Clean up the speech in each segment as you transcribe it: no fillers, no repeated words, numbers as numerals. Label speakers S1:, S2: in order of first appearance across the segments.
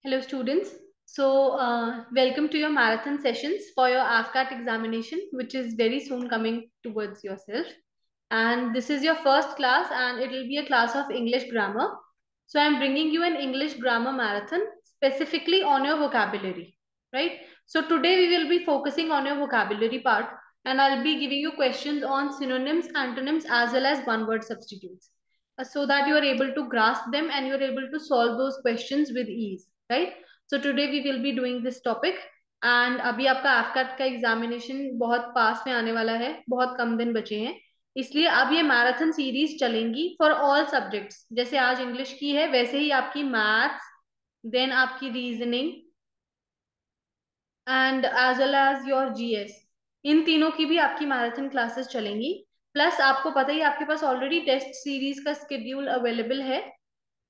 S1: Hello students. Welcome to your marathon sessions for your AFCAT examination, which is very soon coming towards yourself. And this is your first class and it will be a class of English grammar. So I'm bringing you an English grammar marathon specifically on your vocabulary, right? So today we will be focusing on your vocabulary part and I'll be giving you questions on synonyms, antonyms, as well as one word substitutes so that you are able to grasp them and you are able to solve those questions with ease, right? So today we will be doing this topic and अभी आपका AFCAT का examination बहुत पास में आने वाला है, बहुत कम दिन बचे हैं, इसलिए अब ये मैराथन सीरीज चलेंगी फॉर ऑल सब्जेक्ट्स। जैसे आज इंग्लिश की है वैसे ही आपकी मैथ्स, देन आपकी reasoning and as well as your GS, इन तीनों की भी आपकी मैराथन क्लासेस चलेंगी। प्लस आपको पता ही आपके पास ऑलरेडी टेस्ट सीरीज का स्केड्यूल अवेलेबल है,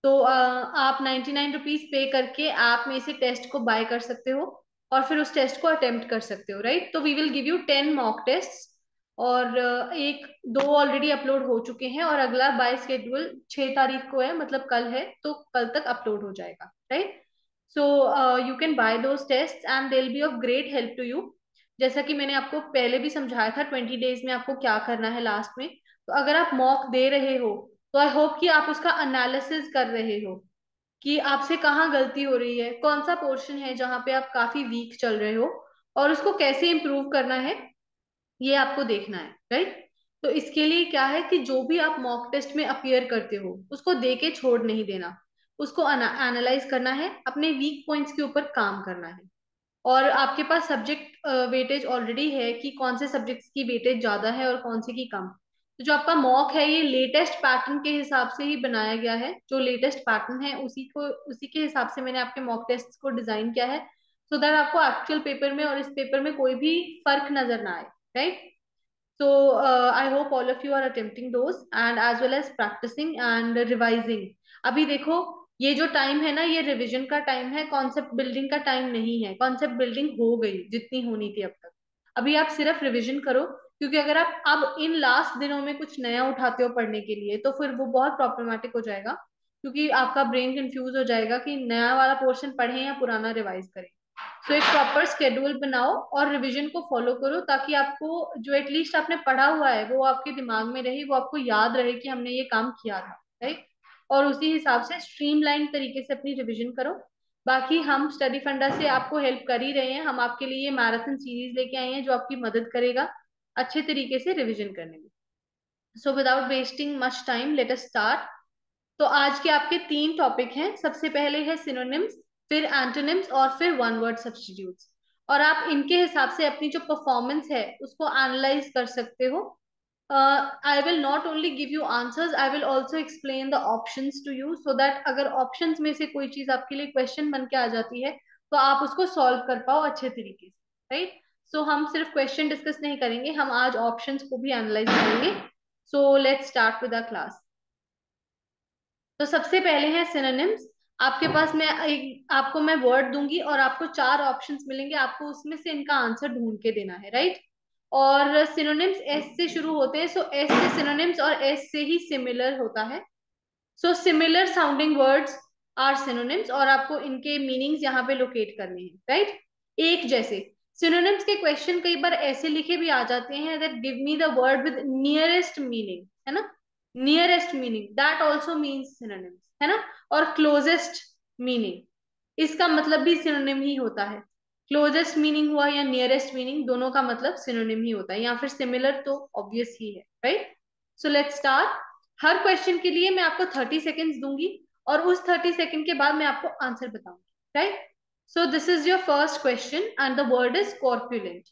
S1: तो आप 99 रुपीज पे करके ऐप में से टेस्ट को बाय कर सकते हो और फिर उस टेस्ट को अटेम्प्ट कर सकते हो, राइट? तो we will give you 10 mock test और एक दो ऑलरेडी अपलोड हो चुके हैं और अगला बाय स्केड्यूल 6 तारीख को है, मतलब कल है, तो कल तक अपलोड हो जाएगा, right? So you can buy those test and they will be of great help to you. जैसा कि मैंने आपको पहले भी समझाया था 20 डेज में आपको क्या करना है लास्ट में, तो अगर आप मॉक दे रहे हो तो आई होप कि आप उसका एनालिसिस कर रहे हो कि आपसे कहाँ गलती हो रही है, कौन सा पोर्शन है जहां पे आप काफी वीक चल रहे हो और उसको कैसे इंप्रूव करना है, ये आपको देखना है, राइट? तो इसके लिए क्या है कि जो भी आप मॉक टेस्ट में अपियर करते हो उसको दे के छोड़ नहीं देना, उसको एनालाइज करना है, अपने वीक पॉइंट्स के ऊपर काम करना है। और आपके पास सब्जेक्ट वेटेज ऑलरेडी है कि कौन से सब्जेक्ट्स की वेटेज ज्यादा है और कौन से की कम। तो जो आपका मॉक है ये लेटेस्ट पैटर्न के हिसाब से ही बनाया गया है, जो लेटेस्ट पैटर्न है उसी के हिसाब से मैंने आपके मॉक टेस्ट को डिजाइन किया है, सो दैट आपको एक्चुअल पेपर में और इस पेपर में कोई भी फर्क नजर ना आए, right? So I hope all of you are attempting those and as well as practicing and revising. अभी देखो, ये जो टाइम है ना, ये रिवीजन का टाइम है, कॉन्सेप्ट बिल्डिंग का टाइम नहीं है। कॉन्सेप्ट बिल्डिंग हो गई जितनी होनी थी अब तक, अभी आप सिर्फ रिवीजन करो, क्योंकि अगर आप अब इन लास्ट दिनों में कुछ नया उठाते हो पढ़ने के लिए तो फिर वो बहुत प्रॉब्लमेटिक हो जाएगा, क्योंकि आपका ब्रेन कंफ्यूज हो जाएगा कि नया वाला पोर्शन पढ़ें या पुराना रिवाइज करें। सो एक प्रॉपर स्केड्यूल बनाओ और रिवीजन को फॉलो करो, ताकि आपको जो एटलीस्ट आपने पढ़ा हुआ है वो आपके दिमाग में रहे, वो आपको याद रहे कि हमने ये काम किया था, राइट? और उसी हिसाब से स्ट्रीमलाइन तरीके से अपनी रिवीजन करो। बाकी हम स्टडी फंडा से आपको हेल्प कर ही रहे हैं, हम आपके लिए ये मैराथन सीरीज लेके आए हैं जो आपकी मदद करेगा अच्छे तरीके से रिवीजन करने में। So without wasting much time let us start. तो आज के आपके 3 टॉपिक हैं। सबसे पहले है सिनोनिम्स, फिर एंटोनिम्स और फिर वन वर्ड सब्स्टिट्यूट्स। और आप इनके हिसाब से अपनी जो परफॉर्मेंस है उसको एनालाइज कर सकते हो। I will not only give you answers, I will also explain the options to you, so that अगर ऑप्शंस में से कोई चीज आपके लिए क्वेश्चन बन के आ जाती है तो आप उसको सॉल्व कर पाओ अच्छे तरीके से, राइट? सो हम सिर्फ क्वेश्चन डिस्कस नहीं करेंगे, हम आज ऑप्शंस को भी एनालाइज करेंगे। So let's start with the class. तो सबसे पहले है सिनोनिम्स। आपके पास आपको मैं वर्ड दूंगी और आपको 4 ऑप्शंस मिलेंगे, आपको उसमें से इनका आंसर ढूंढ के देना है, राइट? और सिनोनिम्स एस से शुरू होते हैं, सो एस से सिनोनिम्स और एस से ही सिमिलर होता है। So similar sounding words are synonyms और आपको इनके मीनिंग्स यहाँ पे लोकेट करने हैं, राइट? एक जैसे सिनोनिम्स के क्वेश्चन कई बार ऐसे लिखे भी आ जाते हैं that give me the word with nearest meaning, है ना? Nearest meaning that also means synonyms, है ना? और क्लोजेस्ट मीनिंग, इसका मतलब भी सिनोनिम ही होता है। क्लोजेस्ट मीनिंग हुआ या नियरेस्ट मीनिंग, दोनों का मतलब सिनोनिम ही होता है, या फिर सिमिलर तो ऑब्वियस ही है, right? So let's start. Her question के लिए मैं आपको 30 सेकेंड्स दूंगी और उस 30 सेकेंड के बाद मैं आपको आंसर बताऊंगी, right? So this is your first question and the word is corpulent.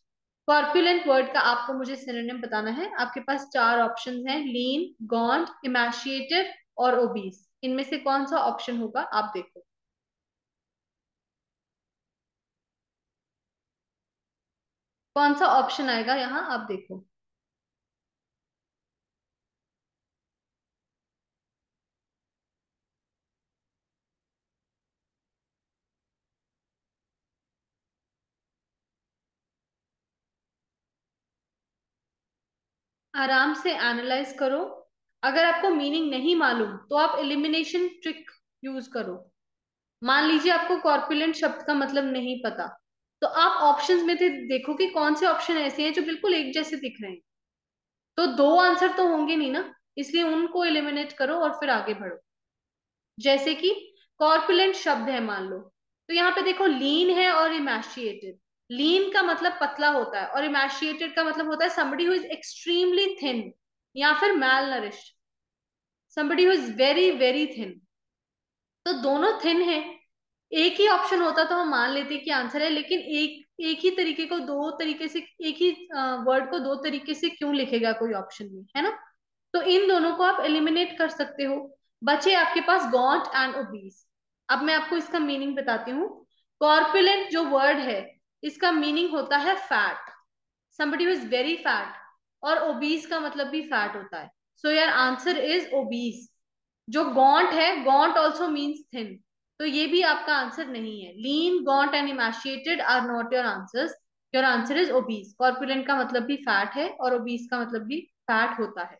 S1: Corpulent word का आपको मुझे सिनोनिम बताना है। आपके पास 4 ऑप्शंस हैं, लीन, गॉन्ट, इमेशिएटिव और ओबीस। इनमें से कौन सा ऑप्शन होगा आप देखो। कौन सा ऑप्शन आएगा यहाँ आप देखो। आराम से एनालाइज करो। अगर आपको मीनिंग नहीं मालूम तो आप एलिमिनेशन ट्रिक यूज करो। मान लीजिए आपको कॉर्पुलेंट शब्द का मतलब नहीं पता, तो आप ऑप्शंस में से देखो कि कौन से ऑप्शन ऐसे हैं जो बिल्कुल एक जैसे दिख रहे हैं। तो दो आंसर तो होंगे नहीं ना, इसलिए उनको एलिमिनेट करो और फिर आगे बढ़ो। जैसे कि कॉर्पुलेंट शब्द है मान लो, तो यहाँ पे देखो लीन है और इमैशिएटेड। लीन का मतलब पतला होता है और इमैशिएटेड का मतलब होता है somebody who is extremely thin या फिर malnourished, somebody who is very very thin। तो दोनों थिन है। एक ही ऑप्शन होता तो हम मान लेते कि आंसर है, लेकिन एक एक ही तरीके को दो तरीके से, एक ही वर्ड को दो तरीके से क्यों लिखेगा कोई ऑप्शन में, है ना। तो इन दोनों को आप एलिमिनेट कर सकते हो। बचे आपके पास गॉन्ट एंड ओबीस। अब मैं आपको इसका मीनिंग बताती हूँ। कॉर्पुलेंट जो वर्ड है, इसका मीनिंग होता है fat, somebody who is very fat। और ओबीस का मतलब भी फैट होता है। So your answer is obese. जो गॉन्ट है, गॉन्ट ऑल्सो मीन्स थिन, तो ये भी आपका आंसर नहीं है। Lean, gaunt and emaciated are not your answers. Your answer is obese. Corpulent का मतलब भी फैट है और ओबीस का मतलब भी फैट होता है।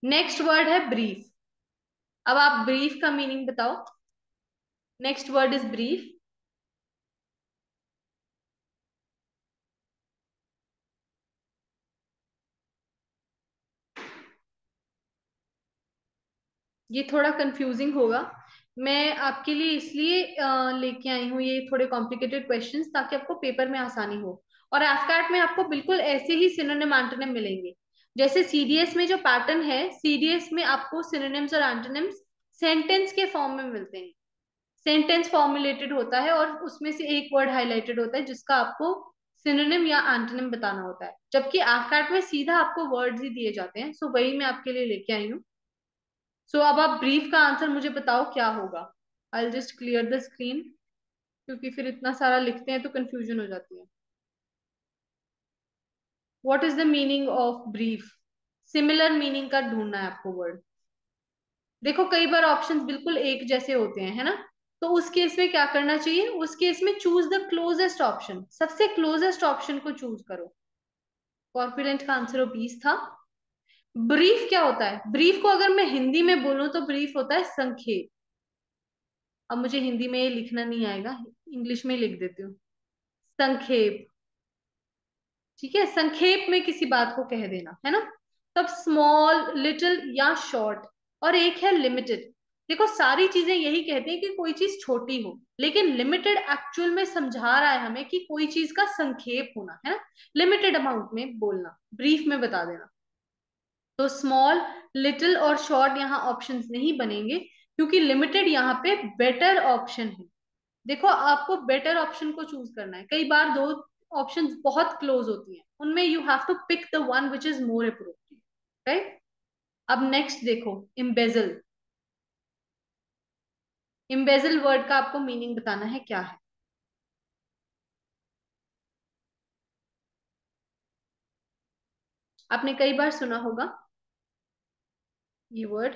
S1: नेक्स्ट वर्ड है ब्रीफ। अब आप ब्रीफ का मीनिंग बताओ। Next word is brief. ये थोड़ा कंफ्यूजिंग होगा। मैं आपके लिए इसलिए लेके आई हूँ ये थोड़े कॉम्प्लिकेटेड क्वेश्चंस, ताकि आपको पेपर में आसानी हो। और एफकैट में आपको बिल्कुल ऐसे ही सिनोनिम एंटोनिम मिलेंगे। जैसे सीडीएस में जो पैटर्न है, सीडीएस में आपको सिनोनिम्स और एंटोनिम्स सेंटेंस के फॉर्म में मिलते हैं। सेंटेंस फॉर्मुलेटेड होता है और उसमें से एक वर्ड हाईलाइटेड होता है जिसका आपको सिनोनिम या एंटोनिम बताना होता है। जबकि एफकैट में सीधा आपको वर्ड्स ही दिए जाते हैं। सो वही मैं आपके लिए लेके आई हूँ। सो अब आप ब्रीफ का आंसर मुझे बताओ क्या होगा। I just clear the screen, क्योंकि फिर इतना सारा लिखते हैं तो कंफ्यूजन हो जाती है। What is the meaning of brief? Similar meaning का ढूंढना है आपको वर्ड। देखो कई बार ऑप्शंस बिल्कुल एक जैसे होते हैं, है ना। तो उस केस में क्या करना चाहिए? उस केस में चूज द क्लोजेस्ट ऑप्शन, सबसे क्लोजेस्ट ऑप्शन को चूज करो। कॉर्पुलेंट का आंसर ओबीस था। ब्रीफ क्या होता है? ब्रीफ को अगर मैं हिंदी में बोलूं तो ब्रीफ होता है संक्षेप। अब मुझे हिंदी में ये लिखना नहीं आएगा, इंग्लिश में लिख देती हूँ। संक्षेप। ठीक है, संक्षेप में किसी बात को कह देना, है ना। तब स्मॉल, लिटिल या शॉर्ट। और एक है लिमिटेड। देखो सारी चीजें यही कहती हैं कि कोई चीज छोटी हो, लेकिन लिमिटेड एक्चुअल में समझा रहा है हमें कि कोई चीज का संक्षेप होना, है ना। लिमिटेड अमाउंट में बोलना, ब्रीफ में बता देना। तो स्मॉल, लिटिल और शॉर्ट यहाँ ऑप्शंस नहीं बनेंगे, क्योंकि लिमिटेड यहाँ पे बेटर ऑप्शन है। देखो आपको बेटर ऑप्शन को चूज करना है। कई बार दो ऑप्शंस बहुत क्लोज होती हैं, उनमें you have to pick the one which is more appropriate, right. अब नेक्स्ट देखो, इम्बेजल। इम्बेजल वर्ड का आपको मीनिंग बताना है क्या है। आपने कई बार सुना होगा ये वर्ड।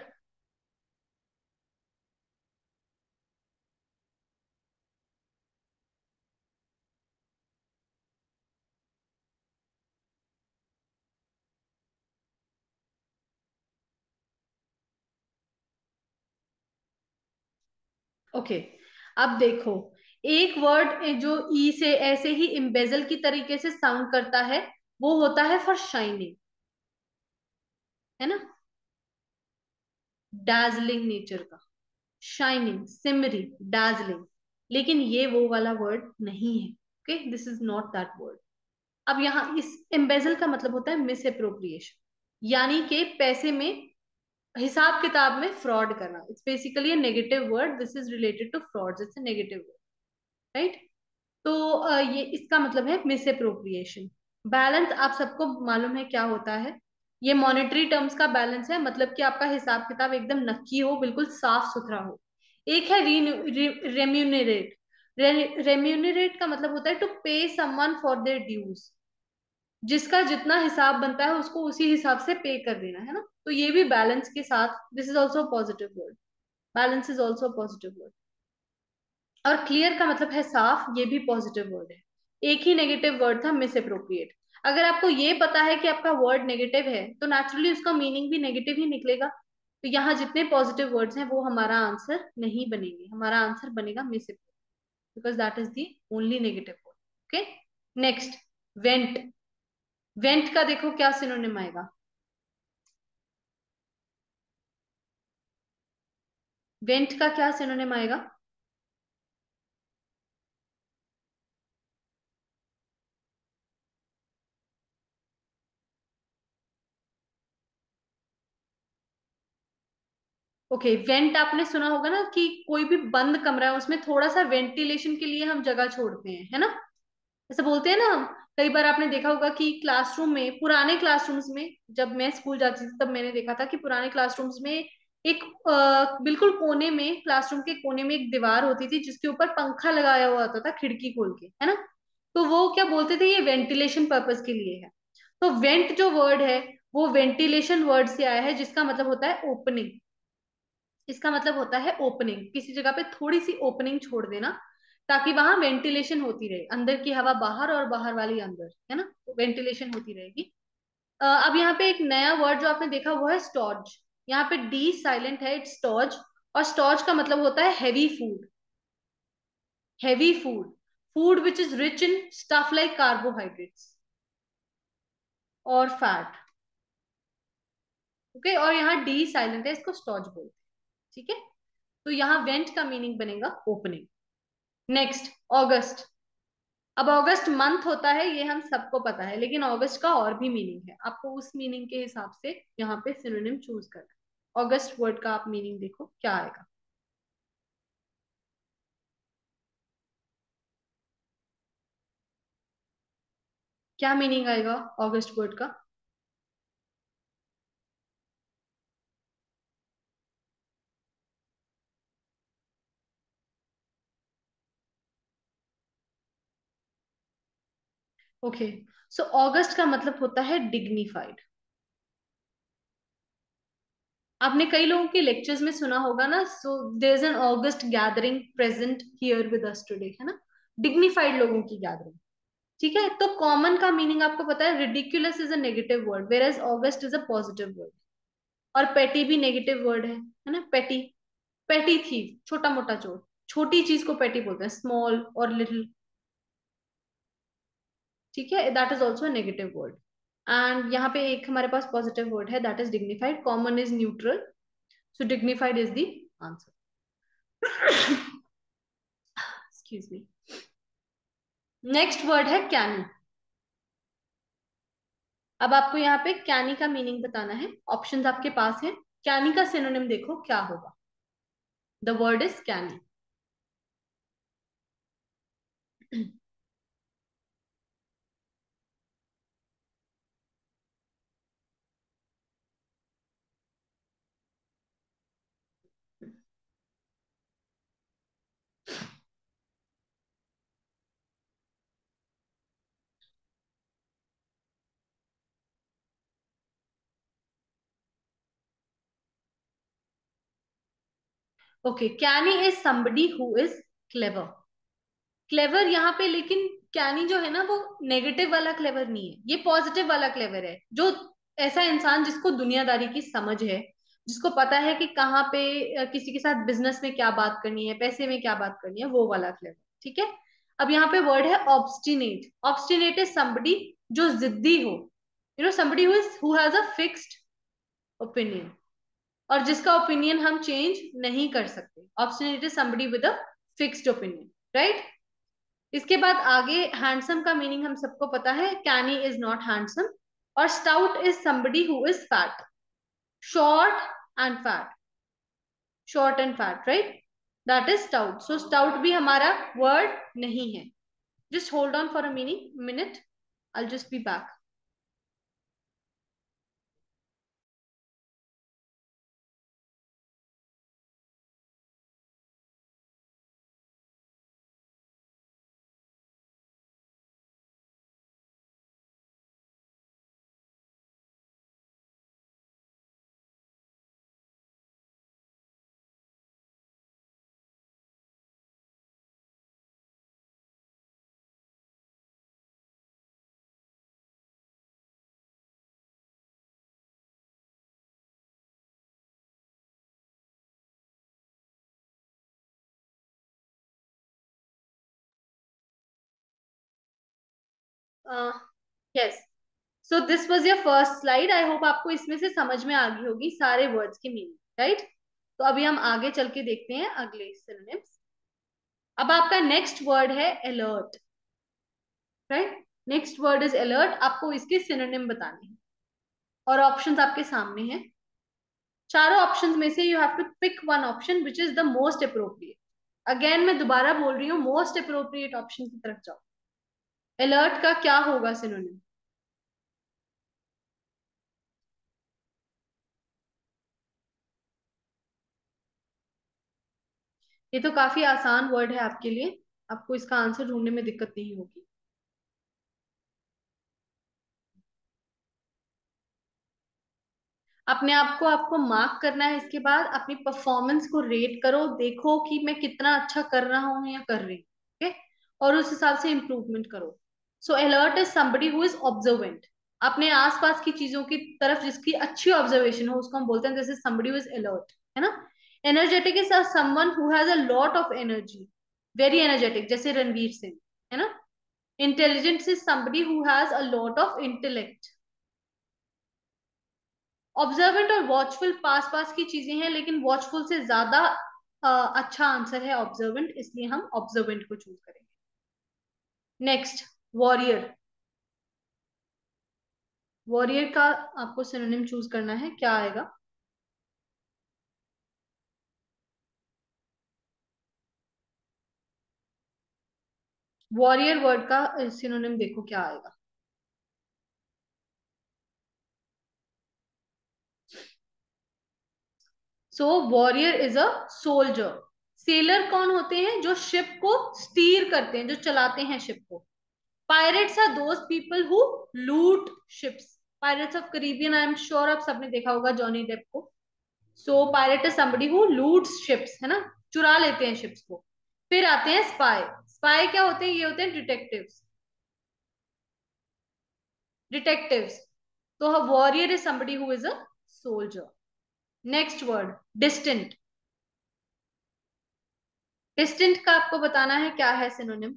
S1: ओके, अब देखो, एक वर्ड जो ई से ऐसे ही इम्बेजल की तरीके से साउंड करता है, वो होता है फॉर शाइनिंग, है ना। डार्जलिंग नेचर का, शाइनिंग, सिमरी, डार्जलिंग। लेकिन ये वो वाला वर्ड नहीं है। Okay, this is not that word. अब यहाँ इस एम्बेजल का मतलब होता है मिस अप्रोप्रिएशन, यानी कि पैसे में, हिसाब किताब में फ्रॉड करना। It's basically a negative word, this is related to fraud, it's a negative word, right. तो ये इसका मतलब है मिस अप्रोप्रिएशन। बैलेंस आप सबको मालूम है क्या होता है। ये मॉनेटरी टर्म्स का बैलेंस है, मतलब कि आपका हिसाब किताब एकदम नक्की हो, बिल्कुल साफ सुथरा हो। एक है रेम्यूनरेट। रेम्यूनरेट का मतलब होता है टू पे समवन फॉर देयर ड्यूज। जिसका जितना हिसाब बनता है उसको उसी हिसाब से पे कर देना, है ना। तो ये भी बैलेंस के साथ, this is also positive word. Balance is also positive word. और क्लियर का मतलब है साफ, ये भी पॉजिटिव वर्ड है। एक ही नेगेटिव वर्ड था मिस अप्रोप्रिएट। अगर आपको ये पता है कि आपका वर्ड नेगेटिव है, तो नेचुरली उसका मीनिंग भी नेगेटिव ही निकलेगा। तो यहाँ जितने पॉजिटिव वर्ड्स हैं वो हमारा आंसर नहीं बनेंगे, हमारा आंसर बनेगा miscible, because that is the only negative word. Okay, next, went. Went का देखो क्या सिनोनिम आएगा। वेंट का क्या सिनोनिम आएगा? ओके, वेंट आपने सुना होगा ना कि कोई भी बंद कमरा है उसमें थोड़ा सा वेंटिलेशन के लिए हम जगह छोड़ते हैं, है ना? ऐसा बोलते हैं ना हम। कई बार आपने देखा होगा कि क्लासरूम में, पुराने क्लासरूम्स में, जब मैं स्कूल जाती थी तब मैंने देखा था कि पुराने क्लासरूम्स में एक बिल्कुल कोने में, क्लासरूम के कोने में एक दीवार होती थी जिसके ऊपर पंखा लगाया हुआ होता था खिड़की खोल के, है ना? तो वो क्या बोलते थे, ये वेंटिलेशन पर्पज के लिए है। तो वेंट जो वर्ड है वो वेंटिलेशन वर्ड से आया है, जिसका मतलब होता है ओपनिंग। इसका मतलब होता है ओपनिंग, किसी जगह पे थोड़ी सी ओपनिंग छोड़ देना ताकि वहां वेंटिलेशन होती रहे, अंदर की हवा बाहर और बाहर वाली अंदर, है ना? तो वेंटिलेशन होती रहेगी। अब यहाँ पे एक नया वर्ड जो आपने देखा वो है स्टॉर्ज। यहाँ पे डी साइलेंट है, इट्स स्टॉर्ज। और स्टॉर्ज का मतलब होता है heavy food. Heavy food, food which is rich in stuff like carbohydrates और फैट। ओके, और यहाँ डी साइलेंट है, इसको स्टॉर्ज बोलते हैं। ठीक है, तो यहाँ वेंट का मीनिंग बनेगा ओपनिंग। Next, August. अब अगस्त मंथ होता है ये हम सबको पता है, लेकिन अगस्त का और भी मीनिंग है, आपको उस मीनिंग के हिसाब से यहाँ पे सिनोनिम चूज करना है। अगस्त वर्ड का आप मीनिंग देखो क्या आएगा। क्या मीनिंग आएगा अगस्त वर्ड का? ओके, सो अगस्त का मतलब होता है डिग्निफाइड। आपने कई लोगों के लेक्चर्स में सुना होगा ना, so there is an august gathering present here with us today, है ना? डिग्निफाइड लोगों की गैदरिंग। ठीक है, तो कॉमन का मीनिंग आपको पता है, ridiculous is a negative word whereas august is a positive word. और पेटी भी नेगेटिव वर्ड है ना? पेटी, पेटी थी, छोटा मोटा चोर, छोटी चीज को पेटी बोलते हैं, स्मॉल और लिटिल। ठीक है, that is also negative word. And यहाँ पे एक हमारे पास पॉजिटिव वर्ड है, that is dignified. Common is neutral, so dignified is the answer. Excuse me. Next word है कैनी। अब आपको यहाँ पे कैनी का मीनिंग बताना है, ऑप्शंस आपके पास है। कैनी का सिनोनिम देखो क्या होगा। The word is canny. Okay, canny is somebody who is clever. Clever यहाँ पे, लेकिन कैनी जो है ना वो नेगेटिव वाला क्लेवर नहीं है, ये पॉजिटिव वाला क्लेवर है। जो ऐसा इंसान जिसको दुनियादारी की समझ है, जिसको पता है कि कहाँ पे किसी के साथ बिजनेस में क्या बात करनी है, पैसे में क्या बात करनी है, वो वाला क्लेवर। ठीक है, अब यहाँ पे वर्ड है ऑब्स्टिनेट। ऑब्स्टिनेट इज somebody जो जिद्दी हो, you know somebody who has a fixed opinion, और जिसका ओपिनियन हम चेंज नहीं कर सकते। Obstinate is somebody with a fixed opinion, right? इसके बाद आगे हैंडसम का मीनिंग हम सबको पता है, कैनी इज नॉट हैंडसम। और stout is somebody who is fat, short and fat, short and fat, right? That is stout. So stout भी हमारा वर्ड नहीं है। Just hold on for a meaning minute, I just be back. Yes, so this was your first slide. I hope आपको इसमें से समझ में आ गई होगी सारे वर्ड्स की मीनिंग, राइट? तो अभी हम आगे चल के देखते हैं अगले सिनोनिम्स। अब आपका नेक्स्ट वर्ड है alert, right? Next word is alert. आपको इसके सिनोनिम बताने हैं और ऑप्शंस आपके सामने हैं। चारों ऑप्शंस में से you have to pick one option which is the most appropriate. Again मैं दोबारा बोल रही हूँ, मोस्ट अप्रोप्रिएट ऑप्शन की तरफ जाओ। अलर्ट का क्या होगा सिनोनिम? ये तो काफी आसान वर्ड है आपके लिए, आपको इसका आंसर ढूंढने में दिक्कत नहीं होगी। अपने आप को आपको मार्क करना है, इसके बाद अपनी परफॉर्मेंस को रेट करो, देखो कि मैं कितना अच्छा कर रहा हूँ या कर रही हूँ, ओके? और उस हिसाब से इंप्रूवमेंट करो। So alert is somebody who is observant. अपने आसपास की चीजों की तरफ जिसकी अच्छी ऑब्जर्वेशन हो उसको हम बोलते हैं this is somebody who is alert, है ना? Energetic is someone who has a lot of energy, very energetic, जैसे रणवीर सिंह, है ना? Intelligent is somebody who has a lot of intellect. Observant और वॉचफुल पास पास की चीजें हैं, लेकिन वॉचफुल से ज्यादा अच्छा आंसर है ऑब्जर्वेंट, इसलिए हम ऑब्जर्वेंट को चूज करेंगे। Next, warrior. वॉरियर का आपको सिनोनिम चूज करना है, क्या आएगा? वॉरियर वर्ड का सिनोनिम देखो क्या आएगा। So warrior is a soldier. Sailor कौन होते हैं? जो शिप को स्टीर करते हैं, जो चलाते हैं शिप को। Pirates are those people who loot ships. Pirates of Caribbean, I am sure आप सबने देखा होगा जॉनी डेप को। So pirate is somebody who loots ships, है ना? चुरा लेते हैं शिप्स को। फिर आते हैं स्पाई। स्पाई क्या होते हैं? ये होते हैं डिटेक्टिव्स। डिटेक्टिव्स। तो warrior is somebody who is a soldier. Next word, distant. Distant का आपको बताना है क्या है सिनोनिम।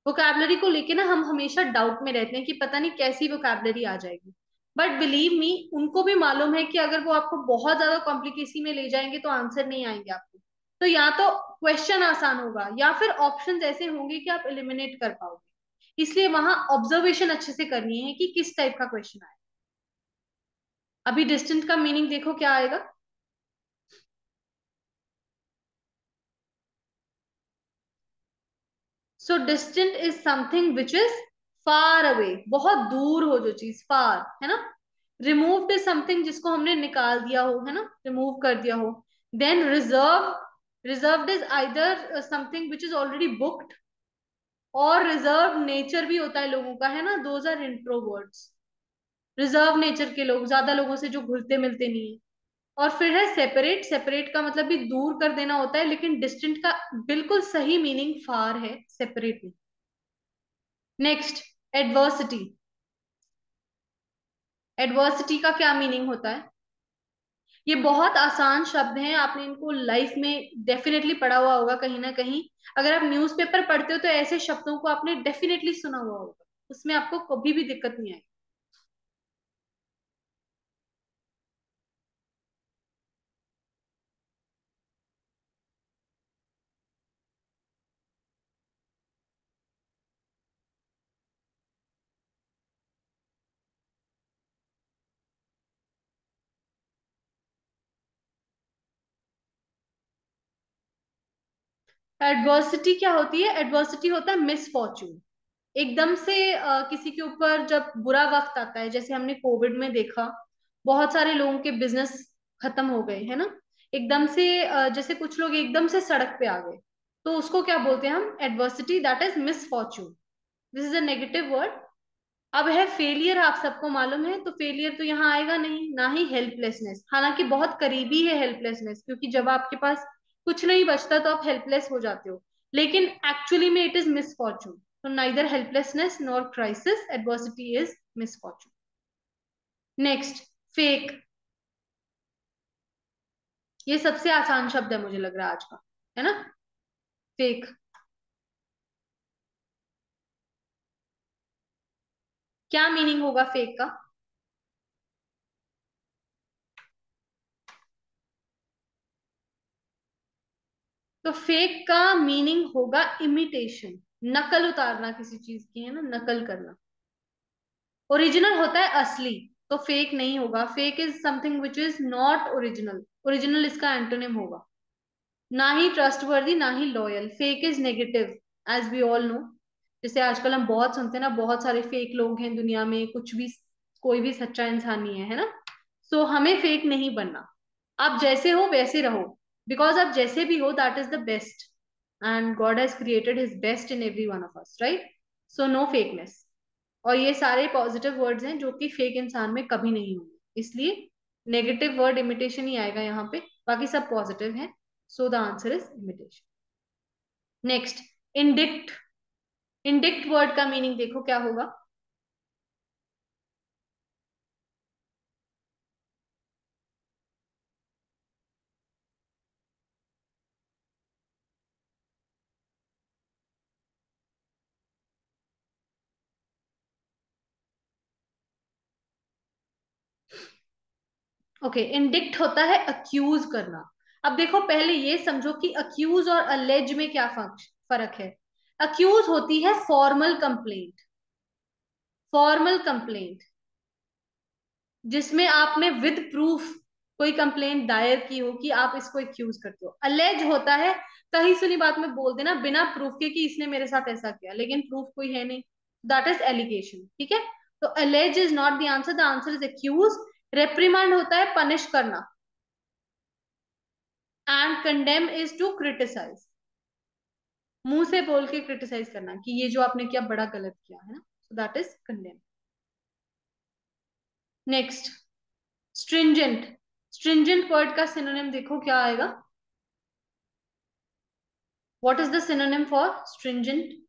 S1: वोकैबलरी को लेके ना हम हमेशा डाउट में रहते हैं कि पता नहीं कैसी वोकैबलरी आ जाएगी। बट बिलीव मी, उनको भी मालूम है कि अगर वो आपको बहुत ज्यादा कॉम्प्लिकेसी में ले जाएंगे तो आंसर नहीं आएंगे आपको। तो या तो क्वेश्चन आसान होगा या फिर ऑप्शंस ऐसे होंगे कि आप एलिमिनेट कर पाओगे। इसलिए वहां ऑब्जर्वेशन अच्छे से करनी है कि किस टाइप का क्वेश्चन आए। अभी डिस्टेंट का मीनिंग देखो क्या आएगा। So distant is something which is far away, बहुत दूर हो जो चीज, फार, है ना? रिमूव्ड इज समथिंग जिसको हमने निकाल दिया हो, है ना? रिमूव कर दिया हो। Then reserve, reserved is either something which is already booked, और रिजर्व नेचर भी होता है लोगों का, है ना? Those are introverts. Reserve nature के लोग ज्यादा लोगों से जो घुलते मिलते नहीं है। और फिर है सेपरेट। सेपरेट का मतलब भी दूर कर देना होता है, लेकिन डिस्टेंट का बिल्कुल सही मीनिंग फार है, सेपरेट नहीं। Next, adversity. एडवर्सिटी का क्या मीनिंग होता है? ये बहुत आसान शब्द हैं, आपने इनको लाइफ में डेफिनेटली पढ़ा हुआ होगा कहीं ना कहीं। अगर आप न्यूज़पेपर पढ़ते हो तो ऐसे शब्दों को आपने डेफिनेटली सुना हुआ होगा, उसमें आपको कभी भी दिक्कत नहीं आएगी। एडवर्सिटी क्या होती है? एडवर्सिटी होता है मिसफॉर्चून। एकदम से किसी के ऊपर जब बुरा वक्त आता है, जैसे हमने कोविड में देखा, बहुत सारे लोगों के बिजनेस खत्म हो गए, है ना? एकदम से जैसे कुछ लोग एकदम से सड़क पे आ गए, तो उसको क्या बोलते हैं हम? Adversity, that is misfortune. This is a negative word. अब है फेलियर, आप सबको मालूम है, तो फेलियर तो यहाँ आएगा नहीं, ना ही हेल्पलेसनेस, हालांकि बहुत करीबी है हेल्पलेसनेस, क्योंकि जब आपके पास कुछ नहीं बचता तो आप हेल्पलेस हो जाते हो। लेकिन एक्चुअली में इट इज मिसफॉर्चून। तो neither helplessness nor crisis, adversity is misfortune. Next, fake. ये सबसे आसान शब्द है मुझे लग रहा है आज का, है ना? फेक। क्या मीनिंग होगा फेक का? तो फेक का मीनिंग होगा इमिटेशन, नकल उतारना किसी चीज की, है ना, नकल करना। ओरिजिनल होता है असली, तो फेक नहीं होगा। Fake is something which is not original. Original इसका एंटोनिम होगा। ना ही ट्रस्टवर्दी, ना ही loyal. Fake is negative, as we all know. जैसे आजकल हम बहुत सुनते हैं ना, बहुत सारे फेक लोग हैं दुनिया में, कुछ भी, कोई भी सच्चा इंसान नहीं है, है ना। सो हमें फेक नहीं बनना। आप जैसे हो वैसे रहो, बिकॉज आप जैसे भी हो that is the best, and God has created his best in every one of us, right. So no fakeness. और ये सारे पॉजिटिव वर्ड्स हैं जो कि फेक इंसान में कभी नहीं होंगे, इसलिए नेगेटिव वर्ड इमिटेशन ही आएगा यहाँ पे, बाकी सब पॉजिटिव हैं। सो the answer is imitation. Next, indict. Indict word का मीनिंग देखो क्या होगा। ओके, इंडिक्ट होता है अक्यूज करना। अब देखो, पहले ये समझो कि अक्यूज और अलेज में क्या फर्क है। अक्यूज होती है फॉर्मल कंप्लेंट, फॉर्मल कंप्लेंट जिसमें आपने विद प्रूफ कोई कंप्लेंट दायर की हो कि आप इसको एक्यूज करते हो। अलेज होता है कहीं सुनी बात में बोल देना बिना प्रूफ के कि इसने मेरे साथ ऐसा किया, लेकिन प्रूफ कोई है नहीं, दैट इज एलिगेशन, ठीक है। तो allege is not the answer, the answer is accuse. Reprimand होता है पनिश करना, and condemn is to criticise, मुंह से बोल के क्रिटिसाइज करना कि ये जो आपने किया बड़ा गलत किया, है ना। सो that is condemn. Next, stringent. Stringent word का सिनोनिम देखो क्या आएगा। What is the synonym for stringent?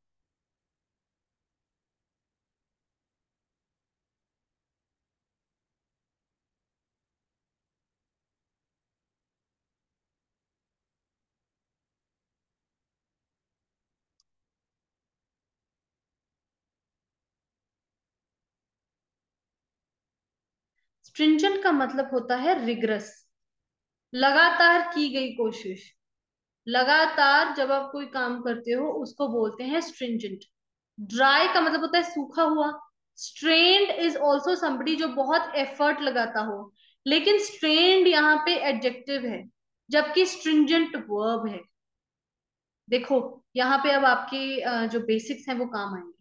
S1: Stringent का मतलब होता है रिग्रस, लगातार की गई कोशिश। लगातार जब आप कोई काम करते हो उसको बोलते हैं स्ट्रिंजेंट। ड्राई का मतलब होता है सूखा हुआ। स्ट्रेन्ड इज ऑल्सो somebody जो बहुत एफर्ट लगाता हो, लेकिन स्ट्रेन्ड यहाँ पे एडजेक्टिव है, जबकि स्ट्रिंजेंट वर्ब है। देखो, यहाँ पे अब आपके जो बेसिक्स हैं वो काम आएंगे।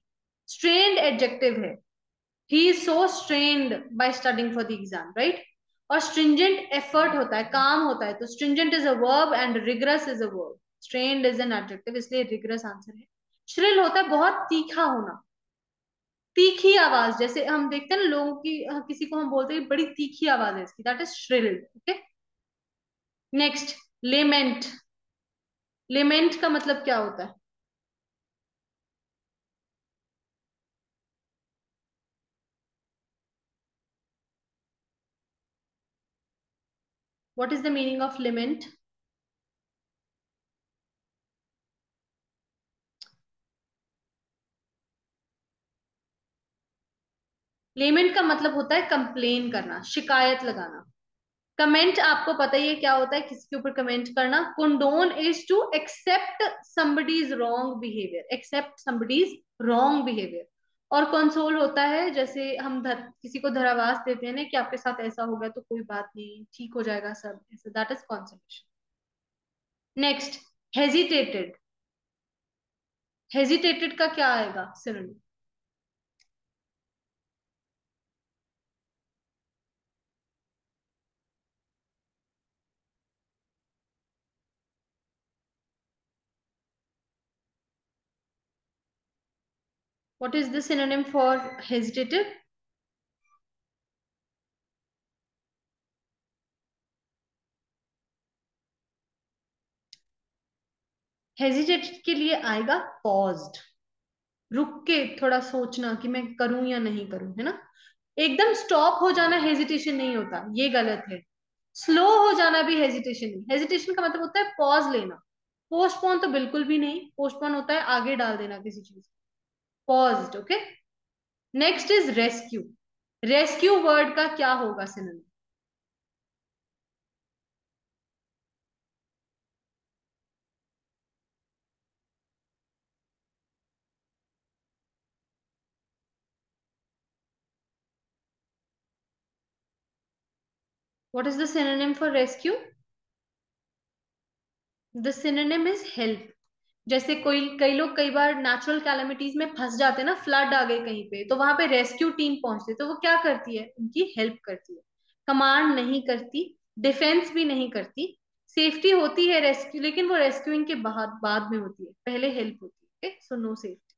S1: स्ट्रेन्ड एडजेक्टिव है, he is so strained by studying for the exam, right? और stringent effort होता है, काम होता है, तो stringent is a verb and rigorous is a verb. strained is an adjective, इसलिए rigorous आंसर है। श्रिल होता है बहुत तीखा होना, तीखी आवाज, जैसे हम देखते हैं ना लोगों की, किसी को हम बोलते हैं बड़ी तीखी आवाज है इसकी, that is shrill, okay. Next, lament. Lament का मतलब क्या होता है? What is the meaning of lament? Lament का मतलब होता है कंप्लेन करना, शिकायत लगाना। कमेंट आपको पता ही है क्या होता है, किसी के ऊपर कमेंट करना। Condone is to accept somebody's wrong behaviour, accept somebody's wrong behaviour. और कंसोल होता है, जैसे हम किसी को धरावास देते हैं ना कि आपके साथ ऐसा हो गया तो कोई बात नहीं, ठीक हो जाएगा सब, ऐसा, that is consolation. Next, hesitated. Hesitated का क्या आएगा synonym? What is the synonym for hesitated? Hesitated के लिए आएगा पॉज्ड, रुक के थोड़ा सोचना कि मैं करूं या नहीं करूं, है ना। एकदम स्टॉप हो जाना हेजिटेशन नहीं होता, ये गलत है। स्लो हो जाना भी हेजिटेशन नहीं। हेजिटेशन का मतलब होता है पॉज लेना। पोस्टपोन तो बिल्कुल भी नहीं, पोस्टपोन होता है आगे डाल देना किसी चीज को। Paused, okay. Next is rescue. Rescue word का क्या होगा synonym? What is the synonym for rescue? The synonym is help. जैसे कोई कई लोग कई बार नेचुरल कैलेमिटीज में फंस जाते हैं ना, फ्लड आ गए कहीं पे, तो वहां पे रेस्क्यू टीम पहुंचती है, तो वो क्या करती है? उनकी हेल्प करती है। कमांड नहीं करती, डिफेंस भी नहीं करती। सेफ्टी होती है रेस्क्यू, लेकिन वो रेस्क्यूइंग के बाद में होती है, पहले हेल्प होती है। Okay, so no safety.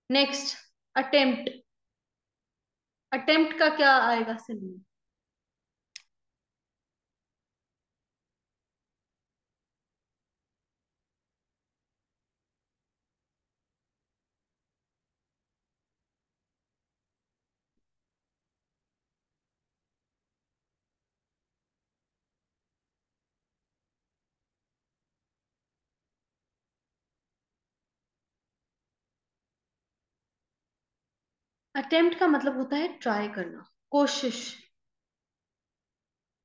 S1: Next, attempt. Attempt का क्या आएगा सिनोनिम? अटेम्प्ट का मतलब होता है ट्राई करना, कोशिश।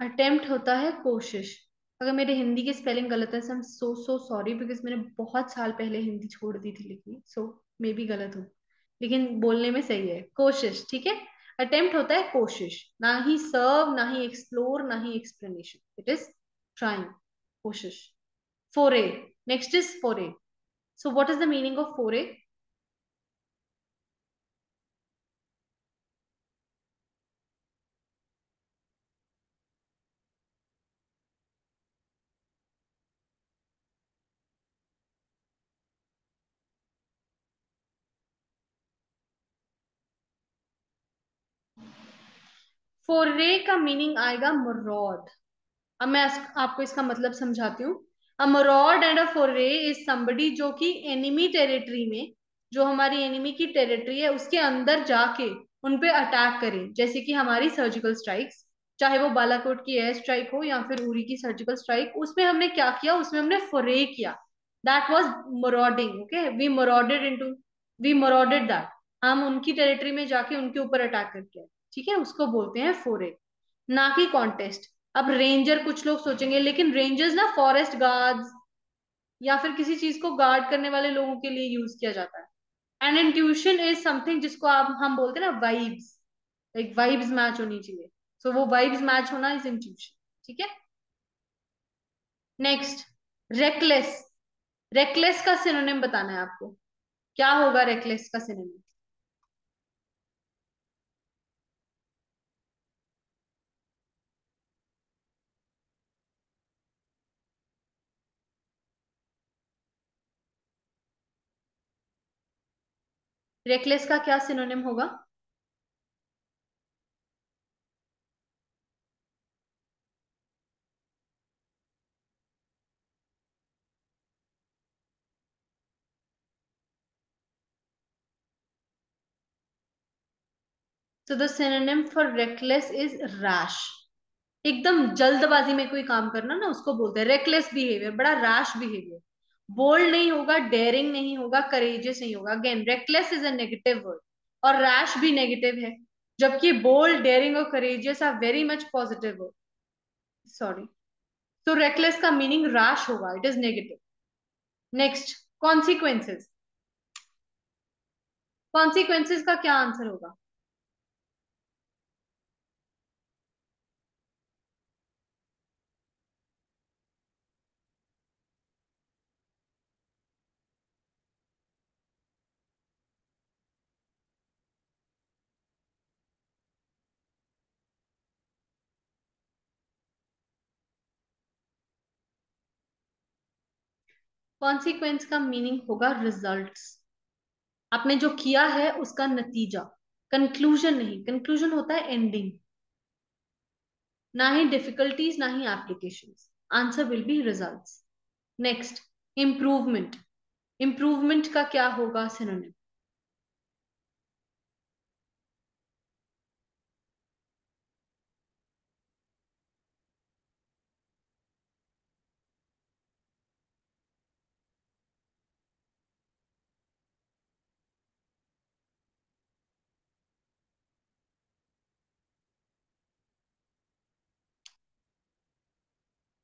S1: अटेम्प्ट होता है कोशिश। अगर मेरे हिंदी की स्पेलिंग गलत है, so I am so so sorry, because मैंने बहुत साल पहले हिंदी छोड़ दी थी लिखनी, सो मे बी गलत हो, लेकिन बोलने में सही है, कोशिश। ठीक है, अटेम्प्ट होता है कोशिश, ना ही सर्व, ना ही एक्सप्लोर, ना ही एक्सप्लेनेशन, इट इज ट्राइंग, कोशिश। फोरे। नेक्स्ट इज फोरे। सो what is the meaning of फोरे? फोरे का मीनिंग आएगा मरौद। अब मैं आपको इसका मतलब समझाती हूँ। अ मरॉड एंड अ फोरे इज समबडी जो कि एनिमी टेरिटरी में, जो हमारी एनिमी की टेरिटरी है उसके अंदर जाके उन पे अटैक करे, जैसे कि हमारी सर्जिकल स्ट्राइक्स, चाहे वो बालाकोट की एयर स्ट्राइक हो या फिर उरी की सर्जिकल स्ट्राइक, उसमें हमने क्या किया? उसमें हमने फोरे किया। That was marauding. Okay, we marauded into, we marauded that. हम उनकी टेरिटरी में जाके उनके ऊपर अटैक करके आए। ठीक है, उसको बोलते हैं फोरे, ना कि कॉन्टेस्ट। अब रेंजर कुछ लोग सोचेंगे, लेकिन रेंजर्स ना फॉरेस्ट गार्ड्स या फिर किसी चीज को गार्ड करने वाले लोगों के लिए यूज किया जाता है। एंड इंट्यूशन इज समथिंग जिसको आप हम बोलते हैं ना वाइब्स, लाइक वाइब्स मैच होनी चाहिए। सो वो वाइब्स मैच होना इज इंट्यूशन। ठीक है, नेक्स्ट, रेकलेस। रेकलेस का सिनोनिम बताना है आपको, क्या होगा रेकलेस का सिनोनिम? रेकलेस का क्या सिनोनिम होगा? So the synonym for reckless is rash। एकदम जल्दबाजी में कोई काम करना ना, उसको बोलते हैं रेकलेस बिहेवियर, बड़ा रैश बिहेवियर। बोल्ड नहीं होगा, डेयरिंग नहीं होगा, करेजियस नहीं होगा। Again reckless is a negative word, और रैश भी नेगेटिव है, जबकि बोल्ड, डेयरिंग और courageous are very much positive word. Sorry, तो रेकलेस का मीनिंग रैश होगा, it is negative. Next, consequences. Consequences का क्या आंसर होगा? कॉन्सिक्वेंस का मीनिंग होगा रिजल्ट्स। आपने जो किया है उसका नतीजा। कंक्लूजन नहीं, कंक्लूजन होता है एंडिंग, ना ही डिफिकल्टीज ना ही applications. Answer will be results. Next, improvement. Improvement का क्या होगा सिनोनिम?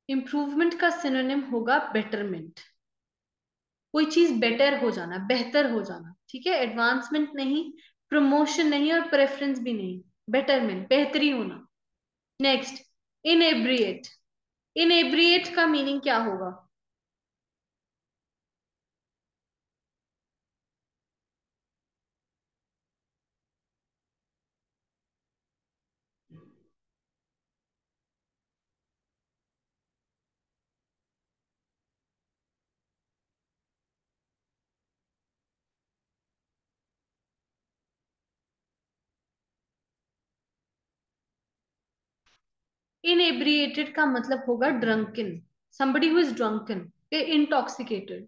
S1: इम्प्रूवमेंट का सिनोनिम होगा बेटरमेंट। कोई चीज बेटर हो जाना, बेहतर हो जाना, ठीक है। एडवांसमेंट नहीं, प्रमोशन नहीं, और प्रेफरेंस भी नहीं। बेटरमेंट, बेहतरी होना। नेक्स्ट, इनएब्रिएट। इनएब्रिएट का मीनिंग क्या होगा? इनएब्रिएटेड का मतलब होगा drunken. somebody who is drunken, okay, intoxicated.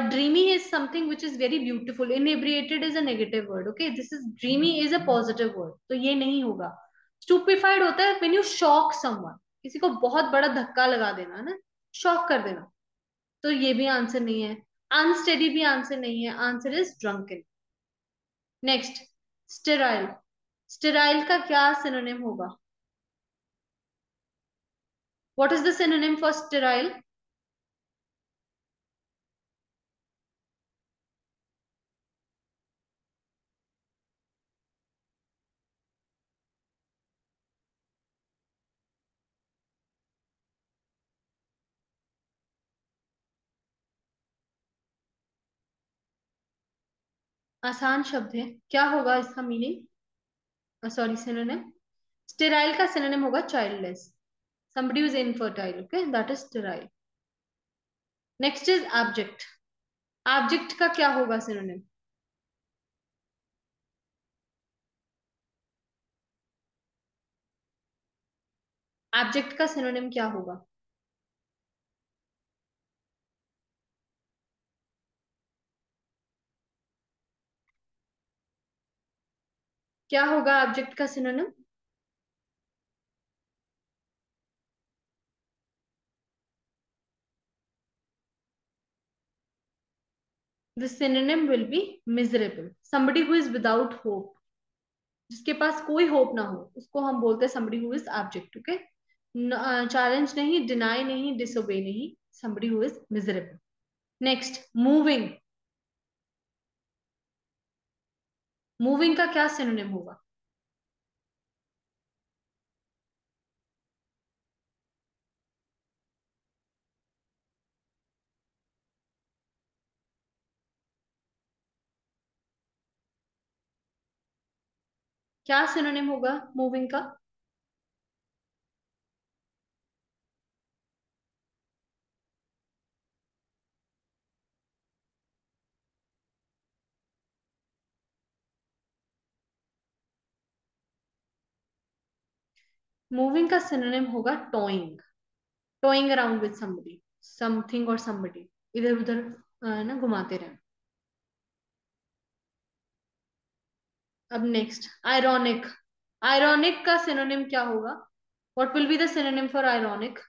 S1: Dreamy is something which is very beautiful. Inebriated is a negative word, okay, this is dreamy is a positive word, तो ये नहीं होगा। stupefied होता है when you shock someone, किसी को बहुत बड़ा धक्का लगा देना है ना, शॉक कर देना। तो ये भी आंसर नहीं है। अनस्टेडी भी आंसर नहीं है, answer is drunken. Next, sterile. Sterile का क्या सिनोनिम होगा? What is the synonym for sterile? आसान शब्द है, क्या होगा इसका मीनिंग? Sorry, synonym. स्टेराइल का सिनोनिम होगा childless. somebody who is infertile, okay, that is sterile. Next is abject. Abject का क्या होगा सिनोनिम? एब्जेक्ट का सिनोनिम क्या होगा? क्या होगा एब्जेक्ट का synonym? The synonym will be miserable. somebody who is without hope, जिसके पास कोई होप ना हो, उसको हम बोलते हैं somebody who is abject, okay. Challenge नहीं, डिनाई नहीं, डिसोबे नहीं, somebody who is miserable. Next, moving. Moving का क्या सिनोनिम होगा? क्या सिनोनिम होगा मूविंग का? मूविंग का सिनोनिम होगा towing. Towing around with somebody, something और समबडी, इधर उधर ना घुमाते रहे। अब नेक्स्ट, आयरॉनिक। आयरॉनिक का सिनोनिम क्या होगा? What will be the synonym for ironic?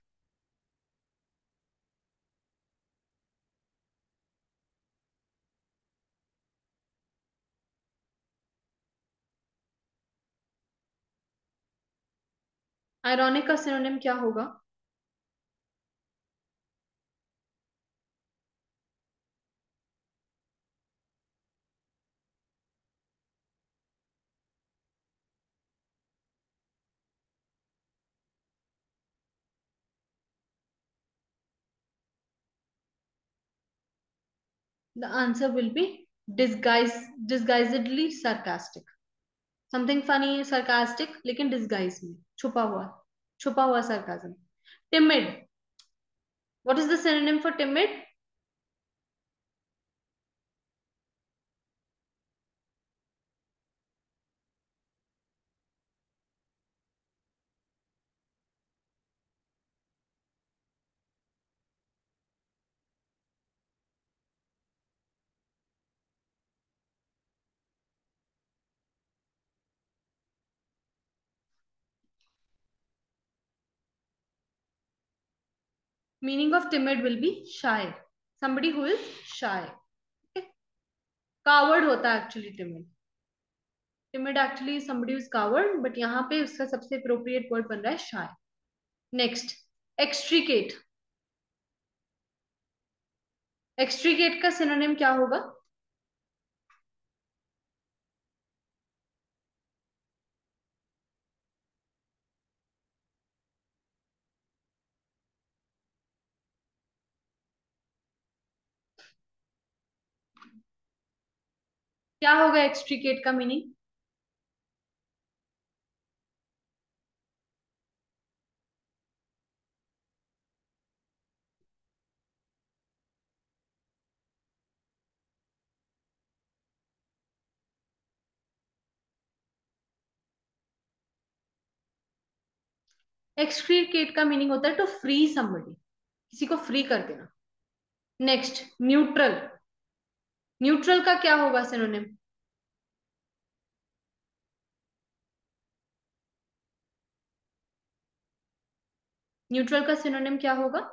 S1: Ironic का सिनोनिम क्या होगा? The answer will be disguise, disguisedly sarcastic. Something funny, sarcastic, लेकिन डिसगाइज में, छुपा हुआ, छुपा हुआ sarcasm. timid. What is the synonym for timid? Meaning of timid will be shy. Somebody who is shy. Okay? Coward होता है actually timid. Timid actually is somebody who is coward, but यहाँ पे उसका सबसे appropriate word बन रहा है shy. Next, एक्सट्रीकेट, एक्सट्रीकेट का सिनोनिम क्या होगा? क्या होगा एक्सट्रीकेट का मीनिंग? एक्सट्रीकेट का मीनिंग होता है टू फ्री समबडी, किसी को फ्री कर देना। नेक्स्ट, न्यूट्रल, न्यूट्रल का क्या होगा सिनोनिम? न्यूट्रल का सिनोनिम क्या होगा?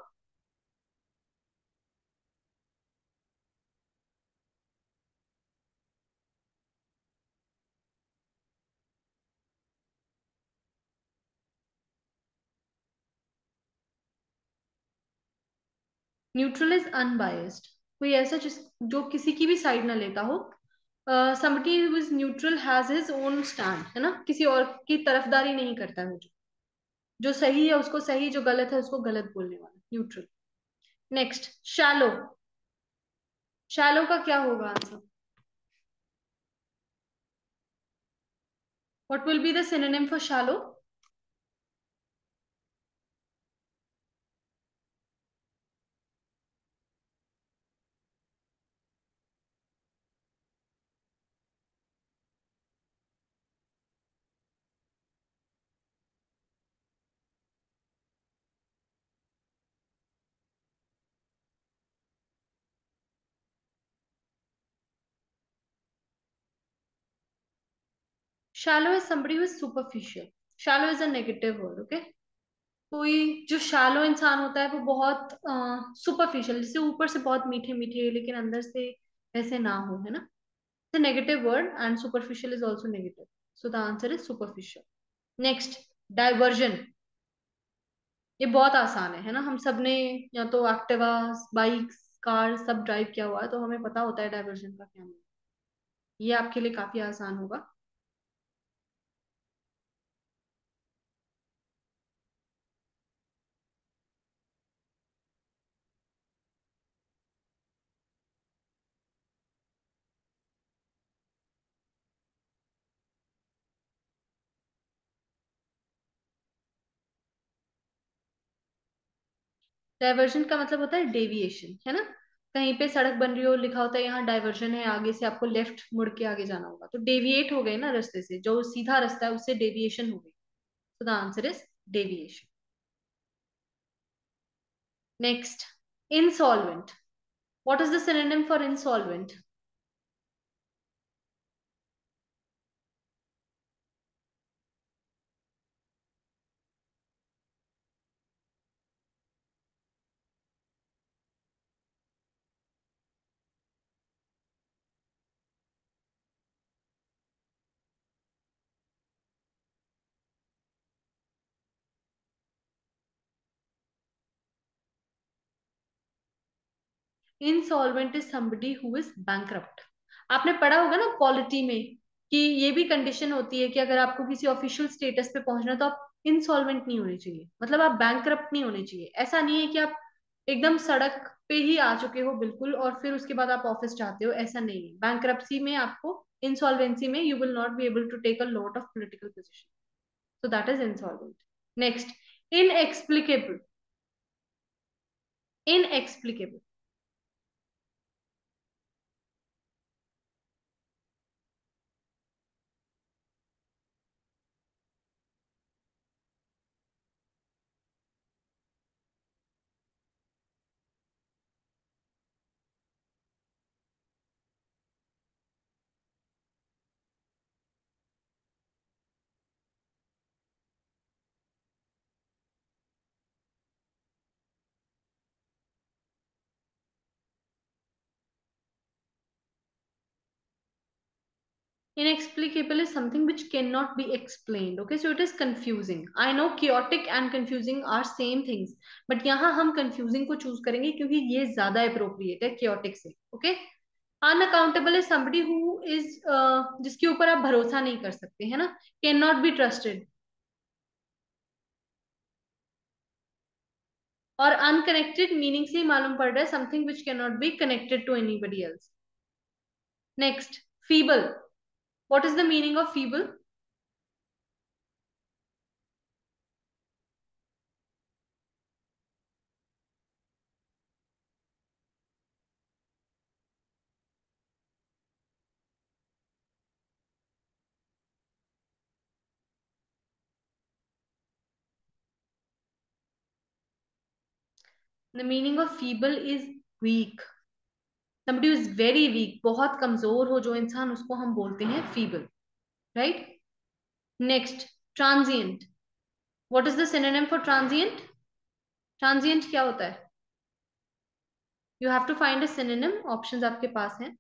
S1: न्यूट्रल इज अनबायस्ड, कोई ऐसा जो किसी की भी साइड ना लेता हो। Somebody who is neutral has his own stand, है ना, किसी और की तरफदारी नहीं करता है वो। जो सही है उसको सही, जो गलत है उसको गलत बोलने वाला, न्यूट्रल। नेक्स्ट, शैलो, शैलो का क्या होगा answer? What will be the synonym for shallow? Shallow is somebody who is superficial, shallow is a negative word, okay. कोई जो शैलो इंसान होता है वो बहुत सुपरफिशियल, जैसे ऊपर से बहुत मीठे मीठे लेकिन अंदर से वैसे ना हो, है ना। It's a negative word and superficial is also negative. So the answer is superficial. Next, diversion. ये बहुत आसान है ना, हम सब ने या तो एक्टिवा, बाइक्स, कार सब ड्राइव किया हुआ है, तो हमें पता होता है डाइवर्जन का क्या मतलब। ये आपके लिए काफी आसान होगा। डाइवर्जन का मतलब होता है डेविएशन, है ना। कहीं पे सड़क बन रही हो, लिखा होता है यहाँ डाइवर्जन है, आगे से आपको लेफ्ट मुड़ के आगे जाना होगा, तो डेविएट हो गए ना रास्ते से, जो सीधा रास्ता है उससे डेविएशन हो गई। तो the answer is deviation. Next, insolvent, what is the synonym for insolvent? Insolvent is somebody who is bankrupt। आपने पढ़ा होगा ना पॉलिटी में कि ये भी कंडीशन होती है कि अगर आपको किसी ऑफिशियल स्टेटस पे पहुंचना है तो आप इंसॉल्वेंट नहीं होने चाहिए, मतलब आप बैंकरप्ट नहीं होने चाहिए। ऐसा नहीं है कि आप एकदम सड़क पे ही आ चुके हो बिल्कुल और फिर उसके बाद आप ऑफिस चाहते हो, ऐसा नहीं है। बैंकरप्सी में आपको, इंसॉल्वेंसी में you will not be able to take a lot of political position, so that is insolvent. Next, inexplicable, inexplicable, Inexplicable is something which cannot be explained. Okay, so it is confusing. I know chaotic and confusing are same things, but यहाँ हम confusing को choose करेंगे क्योंकि ये ज्यादा appropriate है chaotic से. Okay, unaccountable is somebody who is जिसके ऊपर आप भरोसा नहीं कर सकते, है ना? Cannot be trusted. और unconnected meaning से ही मालूम पड़ रहा है something which cannot be connected to anybody else. Next, feeble. What is the meaning of feeble? The meaning of feeble is weak. Somebody who is very weak, बहुत कमजोर हो जो इंसान, उसको हम बोलते हैं feeble. Right? Next, transient. What is the synonym for transient? Transient क्या होता है? You have to find a synonym. Options आपके पास हैं.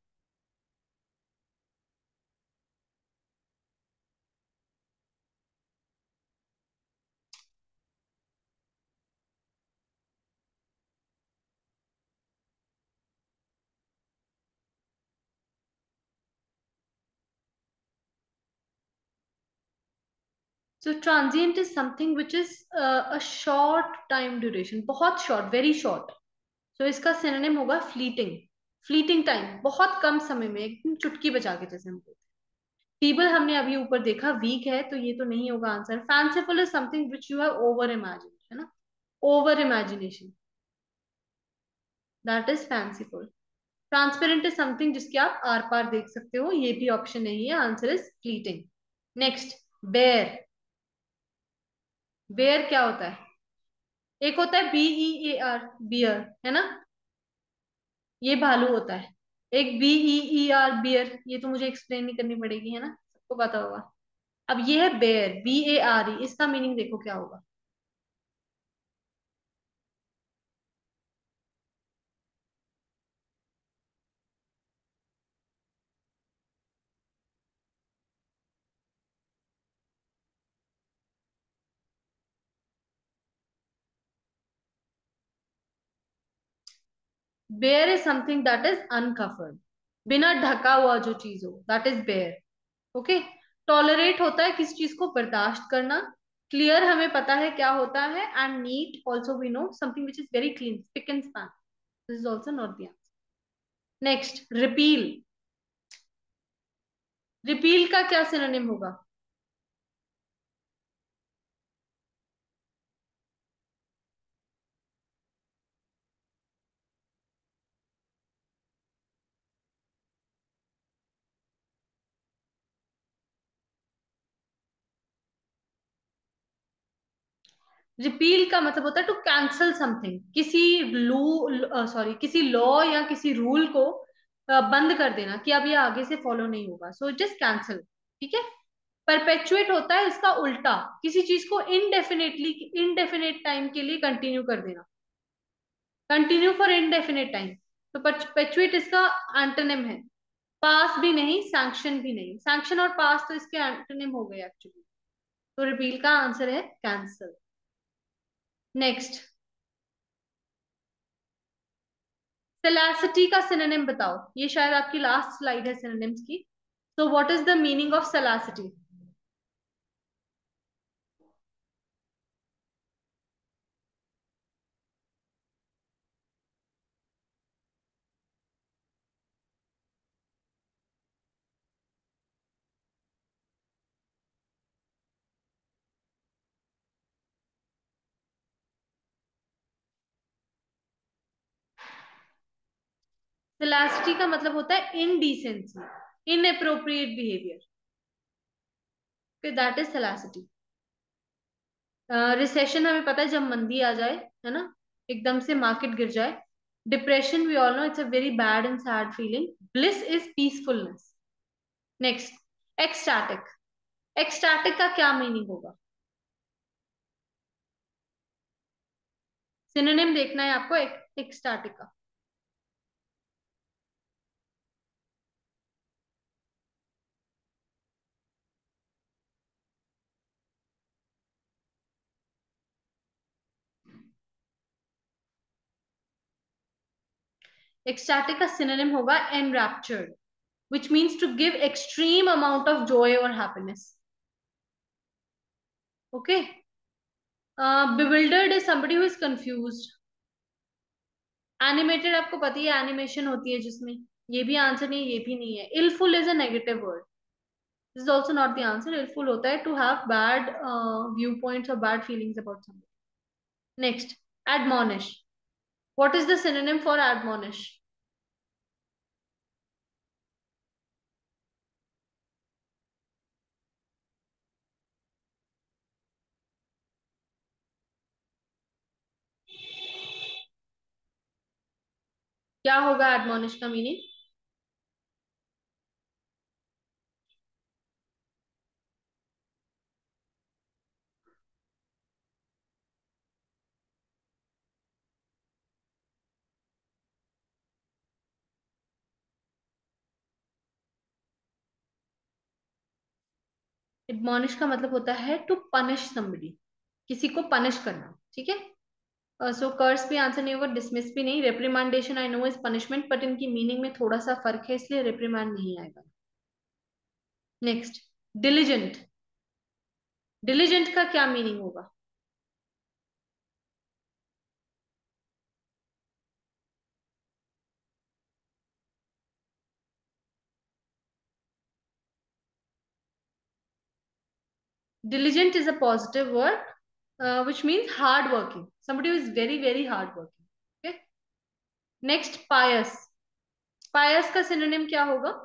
S1: So transient is something which is a short time duration. बहुत short, very short. So इसका synonym होगा fleeting. Fleeting time, बहुत कम समय में, एकदम चुटकी बजा के जैसे हम बोलते हैं. फीबल हमने अभी ऊपर देखा वीक है, तो ये तो नहीं होगा answer. Fanciful is something which you have over imagine, है ना? Over imagination, that is fanciful. Transparent is something जिसके आप आर पार देख सकते हो. ये भी ऑप्शन नहीं है, answer is fleeting. Next, bare. Bare क्या होता है? एक होता है BEAR, बियर, है ना? ये भालू होता है. एक BEER, बियर, ये तो मुझे एक्सप्लेन नहीं करनी पड़ेगी, है ना? सबको पता होगा. अब ये है बेयर, BARE. इसका मीनिंग देखो क्या होगा. Bare is something that is uncovered. बिना ढका हुआ जो चीज हो, that is bare. Okay. Tolerate होता है किसी चीज को बर्दाश्त करना. क्लियर हमें पता है क्या होता है. And neat also we know something which is very clean, spick and span. This is also not the answer. Next, repeal. Repeal का क्या सिनोनिम होगा? रिपील का मतलब होता है टू कैंसल समथिंग. किसी लू सॉरी किसी लॉ या किसी रूल को बंद कर देना कि अब ये आगे से फॉलो नहीं होगा. So it is cancel. ठीक है. परपेचुएट होता है इसका उल्टा. किसी चीज को इनडेफिनेटली, इनडेफिनेट टाइम के लिए कंटिन्यू कर देना. Continue for indefinite time. तो परपेचुएट इसका एंटोनिम है. पास भी नहीं, सैंक्शन भी नहीं. सैंक्शन और पास तो इसके एंटोनिम हो गए एक्चुअली. तो रिपील का आंसर है कैंसल. नेक्स्ट, सेलासिटी का सिनोनिम बताओ. ये शायद आपकी लास्ट स्लाइड है सिनोनिम्स की. So what is the meaning of salacity? Salacity का मतलब होता है indecency, inappropriate behaviour. That is salacity. Recession हमें पता है जब मंदी आ जाए, है ना? एकदम से मार्केट गिर जाए. Depression we all know it's a very bad and sad feeling. Bliss is peacefulness. Next, ecstatic. Ecstatic का क्या मीनिंग होगा? सिनोनिम देखना है आपको एक्सटैटिक का. एक्सटैटिक का सिनोनिम होगा एनरैप्चर्ड, which means to give extreme amount of joy or happiness. Okay. Bewildered is somebody who is confused. Animated आपको पता ही है एनिमेशन होती है जिसमें, ये भी आंसर नहीं है, ये भी नहीं है. Illful is a negative word. This is also not the answer. Illful होता है to have bad viewpoints or bad feelings about something. Next, admonish. What is the synonym for admonish? क्या होगा admonish का मीनिंग? एडमॉनिश का मतलब होता है to punish somebody, किसी को पनिश करना. ठीक है. सो कर्स भी आंसर नहीं होगा, डिसमिस भी नहीं. Reprimandation I know is punishment, but इनकी मीनिंग में थोड़ा सा फर्क है, इसलिए रेप्रिमांड नहीं आएगा. Next, diligent. डिलीजेंट का क्या मीनिंग होगा? Diligent is a positive word, which means hard working. Somebody who is very, very hard working. Okay. Next, pious. Pious का synonym क्या होगा?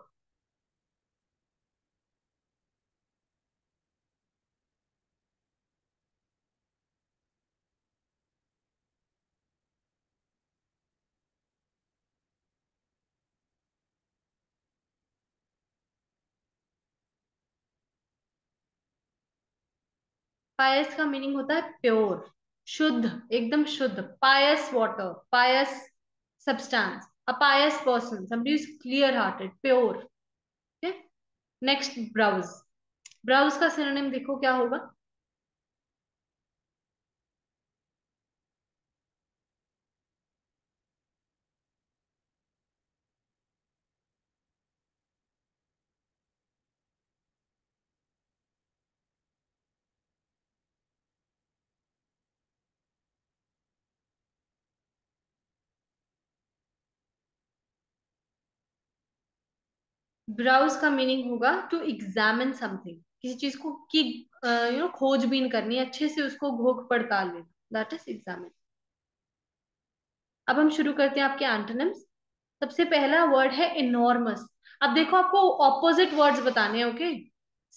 S1: पायस का मीनिंग होता है प्योर, शुद्ध, एकदम शुद्ध. Pious water, pious substance. A pious person, somebody is clear hearted, pure. okay. Next, browse. Browse का सिनोनिम देखो क्या होगा? ब्राउज का मीनिंग होगा टू एग्जामिन समथिंग, किसी चीज को की खोजबीन करनी, अच्छे से उसको घोख पड़ताल लेना. That is examine. अब हम शुरू करते हैं आपके एंटोनिम्स. सबसे पहला वर्ड है इनॉर्मस. अब देखो आपको ऑपोजिट वर्ड्स बताने हैं. ओके.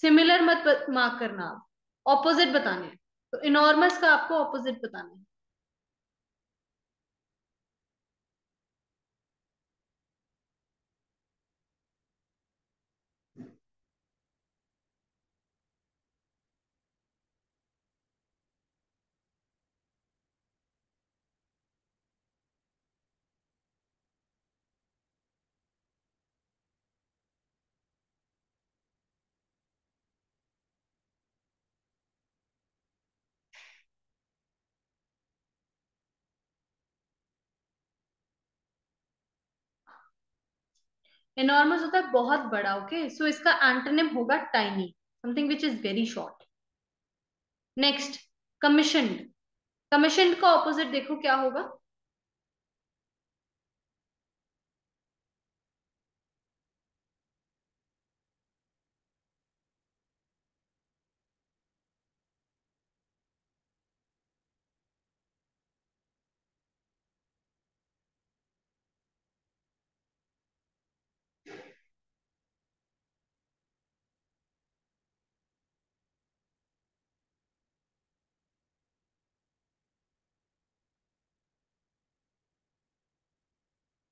S1: सिमिलर मत मार्क करना, आप ऑपोजिट बताने हैं. तो इनॉर्मस का आपको ऑपोजिट बताना है. इनॉर्मस होता है बहुत बड़ा. ओके. सो इसका एंटोनिम होगा tiny, something which is very short. Next, commissioned. Commissioned का ऑपोजिट देखो क्या होगा?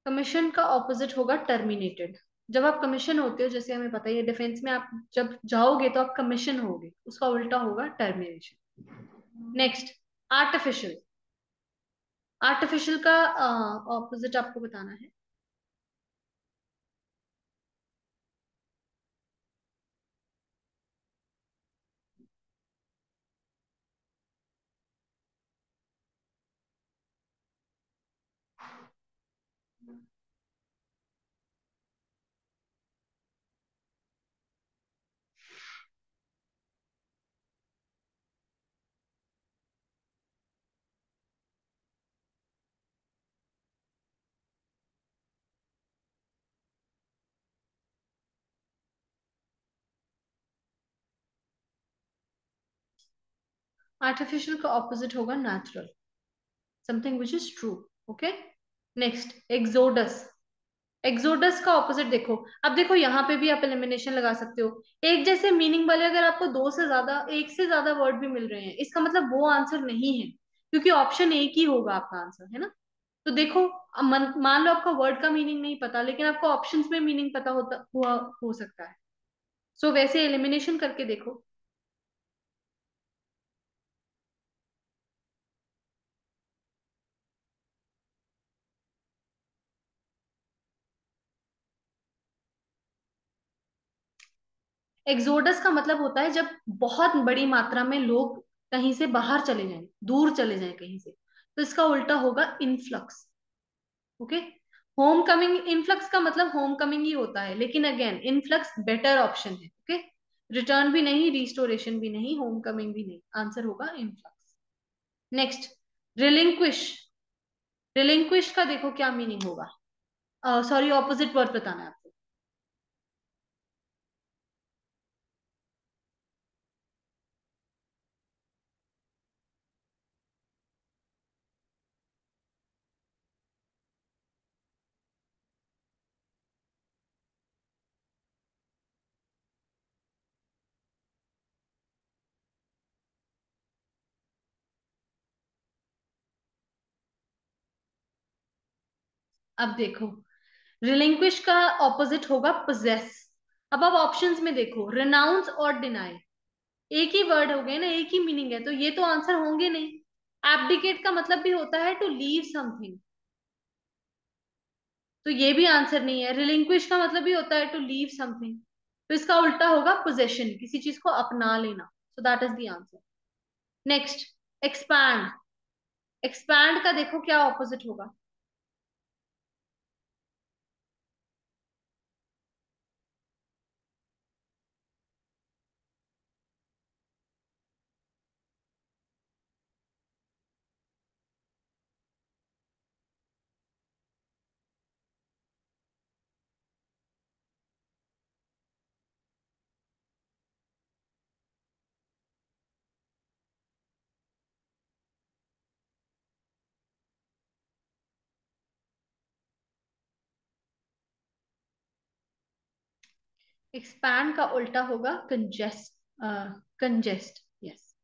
S1: कमीशन का ऑपोजिट होगा टर्मिनेटेड. जब आप कमीशन होते हो, जैसे हमें पता ही है डिफेंस में आप जब जाओगे तो आप कमीशन होगे, उसका उल्टा होगा टर्मिनेशन. Next, artificial. आर्टिफिशियल का ऑपोजिट आपको बताना है. आर्टिफिशियल का ऑपोजिट होगा natural, something which is true. Okay, next exodus. Exodus का ऑपोजिट देखो। अब देखो यहाँ पे भी आप एलिमिनेशन लगा सकते हो। एक जैसे मीनिंग वाले अगर आपको दो से ज्यादा, एक से ज्यादा वर्ड भी मिल रहे हैं, इसका मतलब वो आंसर नहीं है, क्योंकि ऑप्शन एक ही होगा आपका आंसर, है ना। तो देखो, अब मान लो आपका वर्ड का मीनिंग नहीं पता, लेकिन आपको ऑप्शंस में मीनिंग पता होता हुआ हो सकता है। सो वैसे एलिमिनेशन करके देखो। एक्सोडस का मतलब होता है जब बहुत बड़ी मात्रा में लोग कहीं से बाहर चले जाएं, दूर चले जाएं कहीं से, तो इसका उल्टा होगा influx. Okay, home coming, influx का मतलब होम कमिंग ही होता है, लेकिन अगेन इनफ्लक्स बेटर ऑप्शन है। ओके, रिटर्न भी नहीं, रिस्टोरेशन भी नहीं, होम कमिंग भी नहीं, आंसर होगा इनफ्लक्स। Next, relinquish. रिलिंक्विश का देखो क्या मीनिंग होगा, सॉरी ऑपोजिट वर्ड बताना है आपको। अब देखो, रिलिंक्विश का ऑपोजिट होगा पोजेस। अब आप ऑप्शंस में देखो, रिनाउंस और डिनाई, एक ही वर्ड हो गए ना, एक ही मीनिंग है, तो ये तो आंसर होंगे नहीं। एब्डिकेट का मतलब भी होता है टू लीव समथिंग, तो ये भी आंसर नहीं है। रिलिंक्विश का मतलब भी होता है टू लीव समथिंग, तो इसका उल्टा होगा पोजेशन, किसी चीज को अपना लेना। सो that is the answer. Next, expand. Expand का देखो क्या ऑपोजिट होगा। एक्सपैंड का उल्टा होगा कंजेस्ट। Congest, yes.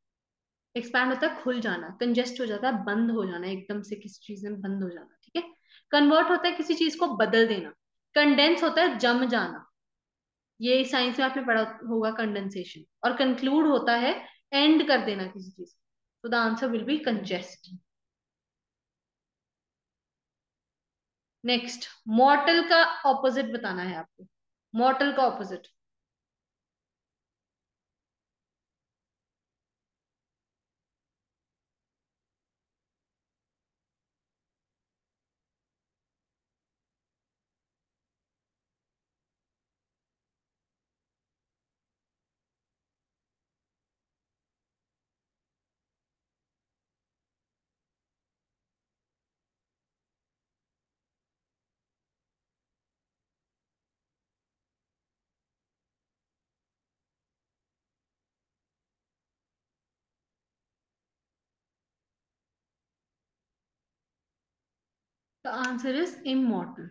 S1: एक्सपैंड होता है खुल जाना, कंजेस्ट हो जाता है बंद हो जाना, एकदम से किसी चीज में बंद हो जाना, ठीक है। कन्वर्ट होता है किसी चीज को बदल देना। कंडेंस होता है जम जाना, ये साइंस में आपने पढ़ा होगा कंडेंसेशन। और कंक्लूड होता है एंड कर देना किसी चीज को। तो the answer will B congest. Next, मॉर्टल का ऑपोजिट बताना है आपको। मॉर्टल का opposite. The answer is immortal.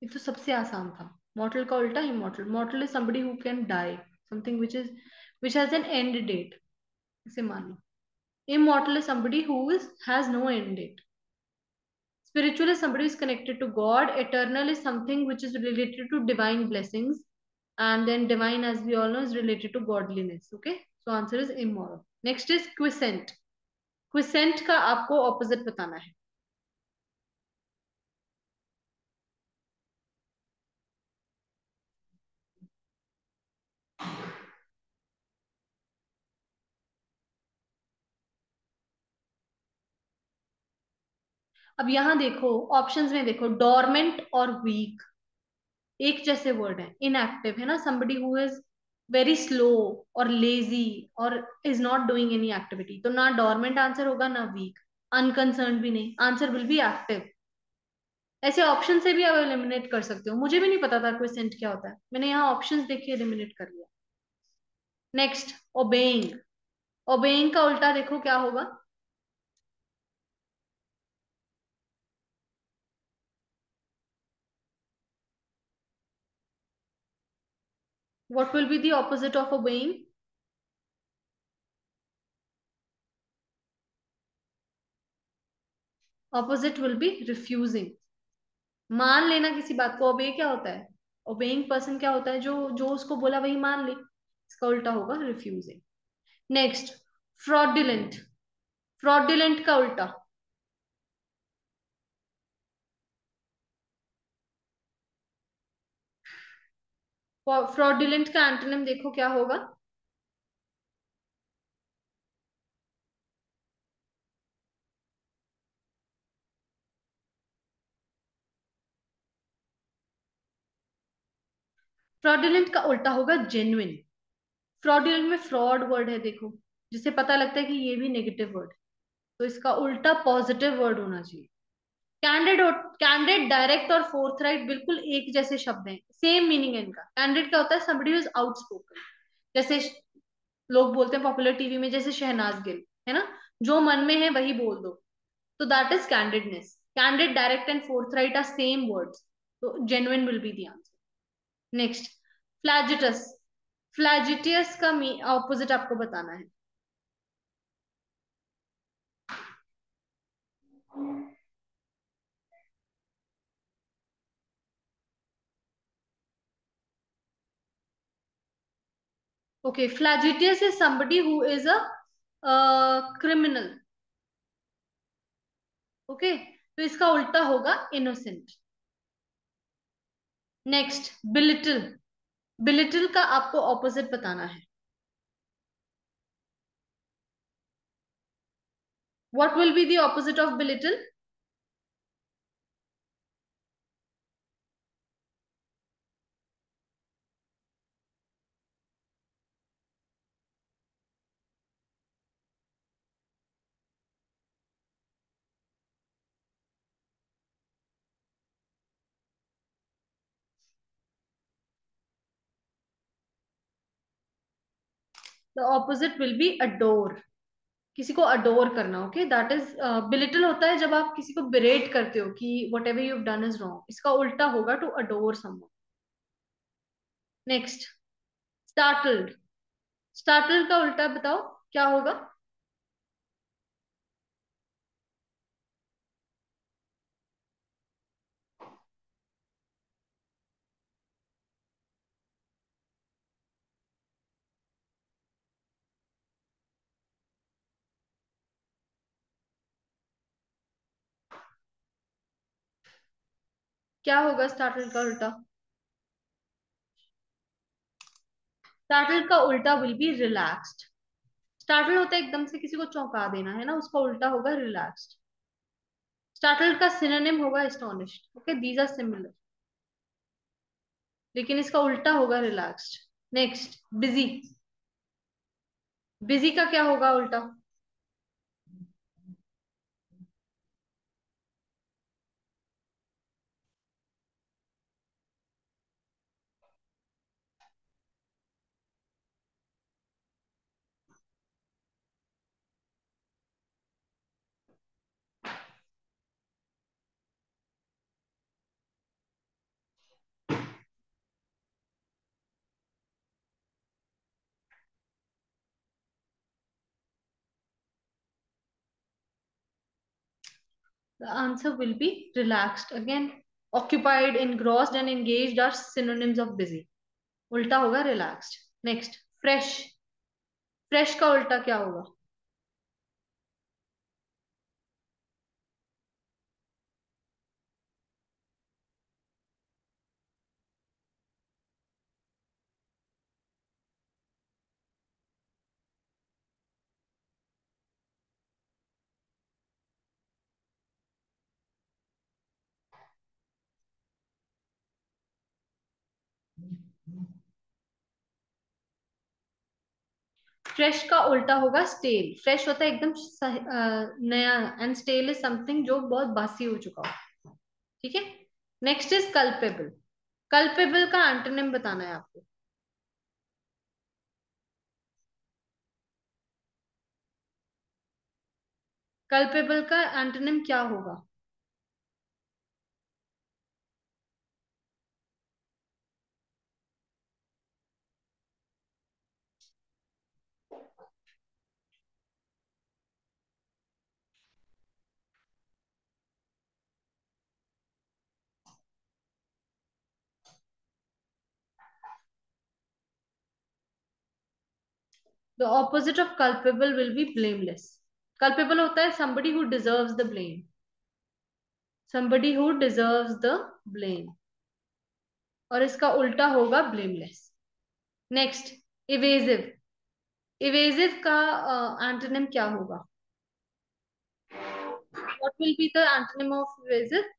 S1: ये तो सबसे आसान था। मॉर्टल का उल्टा immortal. मॉर्टल is somebody who can die, something which has an end date, इसे मान लो। Immortal is somebody who has no end date. Spiritual is somebody who is connected to God. Eternal is something which is related to divine blessings. And then divine, as we all know, is related to godliness. Okay. So answer is immoral. Next is quiescent. Quiescent का आपको opposite बताना है। अब यहाँ देखो, options में देखो, dormant और वीक एक जैसे वर्ड है। इनएक्टिव है ना, somebody who is very slow और लेजी और is not doing any activity, तो ना डोरमेंट आंसर होगा ना वीक। अनकंसर्न भी नहीं, आंसर विल बी एक्टिव। ऐसे ऑप्शन से भी आप एलिमिनेट कर सकते हो, मुझे भी नहीं पता था क्वेश्चन क्या होता है, मैंने यहाँ ऑप्शंस देख के एलिमिनेट कर लिया। Next, obeying. ओबेइंग का उल्टा देखो क्या होगा। What will be the opposite of obeying? Opposite will be refusing. मान लेना किसी बात को। ओबे क्या होता है? ओबेइंग पर्सन क्या होता है? जो जो उसको बोला वही मान ले। इसका उल्टा होगा रिफ्यूजिंग। Next, fraudulent. फ्रॉडुलेंट का उल्टा। फ्रॉडुलेंट का एंटोनिम देखो क्या होगा। फ्रॉडुलेंट का उल्टा होगा जेन्युइन। फ्रॉडुलेंट में फ्रॉड वर्ड है देखो, जिससे पता लगता है कि ये भी नेगेटिव वर्ड। तो इसका उल्टा पॉजिटिव वर्ड होना चाहिए। कैंडिड। कैंडिड, डायरेक्ट और फोर्थराइट बिल्कुल एक जैसे शब्द हैं, सेम मीनिंग है इनका। कैंडिड क्या होता है? Somebody who is outspoken. जैसे लोग बोलते हैं पॉपुलर टीवी में, जैसे शहनाज गिल, है ना, जो मन में है वही बोल दो। तो that is candidness. Candid, direct and forthright are same words. तो genuine will be the answer. Next, flagitious. Flagitious का ऑपोजिट आपको बताना है। Okay, flagitious is somebody who is a criminal. Okay, तो इसका उल्टा होगा इनोसेंट। Next, belittle. बिलिटल का आपको ऑपोजिट बताना है। What will be the opposite of belittle? The opposite will be adore. किसी को अडोर करना। ओके, दैट इज बिलिटल होता है जब आप किसी को बिरेट करते हो कि whatever you done is wrong. इसका उल्टा होगा to adore someone. Next, startled. Startled का उल्टा बताओ क्या होगा। क्या होगा स्टार्टल्ड का उल्टा? स्टार्टल्ड का उल्टा विल बी रिलैक्स्ड। स्टार्टल्ड होता है एकदम से किसी को चौंका देना, है ना, उसका उल्टा होगा रिलैक्स्ड। स्टार्टल्ड का सिनोनिम होगा astonished. Okay, these are similar, लेकिन इसका उल्टा होगा रिलैक्स्ड। Next, busy. बिजी का क्या होगा उल्टा? The answer will be relaxed again. Occupied, engrossed and engaged are synonyms of busy. उल्टा होगा relaxed. Next, fresh. Fresh का उल्टा क्या होगा? फ्रेश का उल्टा होगा स्टेल। फ्रेश होता है एकदम नया, एंड स्टेल इज समथिंग जो बहुत बासी हो चुका हो। ठीक है। Next is culpable. कल्पेबल का एंटोनिम बताना है आपको। कल्पेबल का एंटोनिम क्या होगा? The opposite of culpable will be blameless. Culpable होता है somebody who deserves the blame. somebody who deserves the blame. और इसका उल्टा होगा ब्लेमलेस. Next, evasive. इवेजिव का एंटोनिम क्या होगा? What will be the antonym of evasive?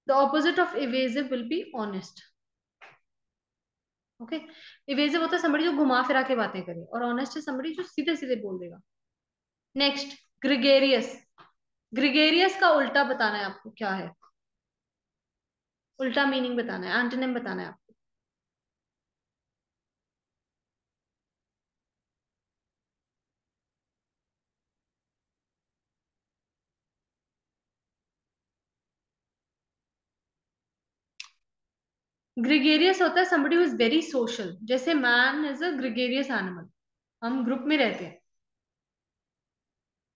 S1: The opposite of evasive will be honest. Okay. Evasive होता है somebody जो घुमा फिरा के बातें करे, और ऑनेस्ट है somebody जो सीधे सीधे बोल देगा. Next, gregarious. ग्रिगेरियस का उल्टा बताना है आपको क्या है. उल्टा मीनिंग बताना है, एंटोनिम बताना है आपको. ग्रिगेरियस होता है somebody who is very social. जैसे man is a gregarious animal, हम ग्रुप में रहते हैं.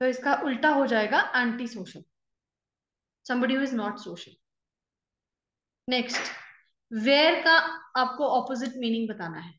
S1: तो इसका उल्टा हो जाएगा anti social. somebody who is not social. Next, where का आपको ऑपोजिट मीनिंग बताना है.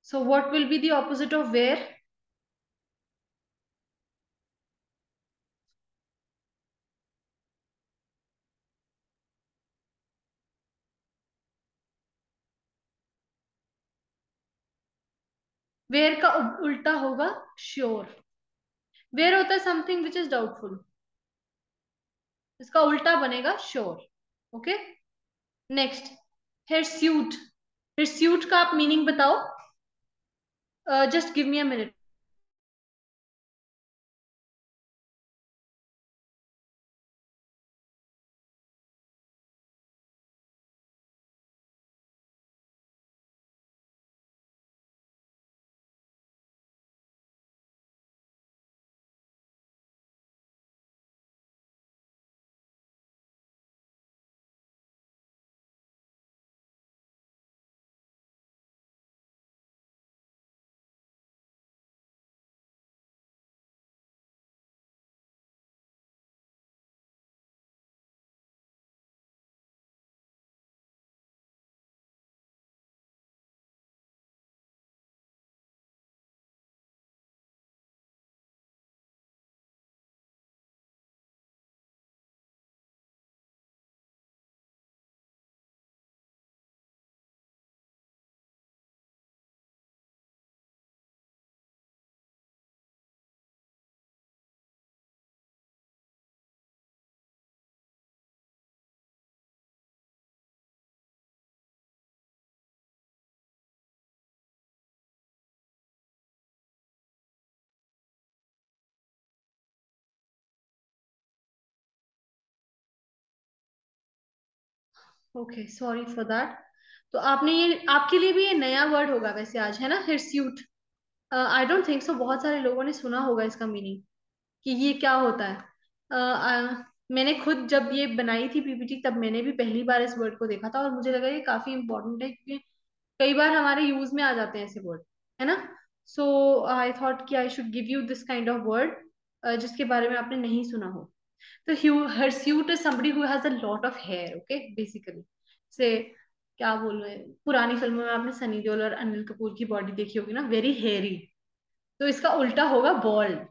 S1: So what will be the opposite of where? Where का उल्टा होगा श्योर. वेयर होता है समथिंग विच इज डाउटफुल, इसका उल्टा बनेगा श्योर. ओके. नेक्स्ट, हिरस्यूट. हिरस्यूट का आप मीनिंग बताओ. Just give me a minute. Okay, sorry for that. तो आपने ये, आपके लिए भी ये नया वर्ड होगा वैसे आज, है ना, हिरस्यूट. आई डोंट थिंक सो बहुत सारे लोगों ने सुना होगा इसका मीनिंग कि ये क्या होता है. मैंने खुद जब ये बनाई थी पीपीटी तब मैंने भी पहली बार इस वर्ड को देखा था, और मुझे लगा ये काफी इंपॉर्टेंट है क्योंकि कई बार हमारे यूज में आ जाते हैं ऐसे वर्ड, है ना. सो आई थॉट कि I should give you this kind of word जिसके बारे में आपने नहीं सुना हो. तो hirsute is somebody who has a lot of hair, okay, basically. से क्या बोल रहे हैं, पुरानी फिल्मों में आपने सनी देओल और अनिल कपूर की बॉडी देखी होगी ना, वेरी हेयरी. तो इसका उल्टा होगा बॉल्ड.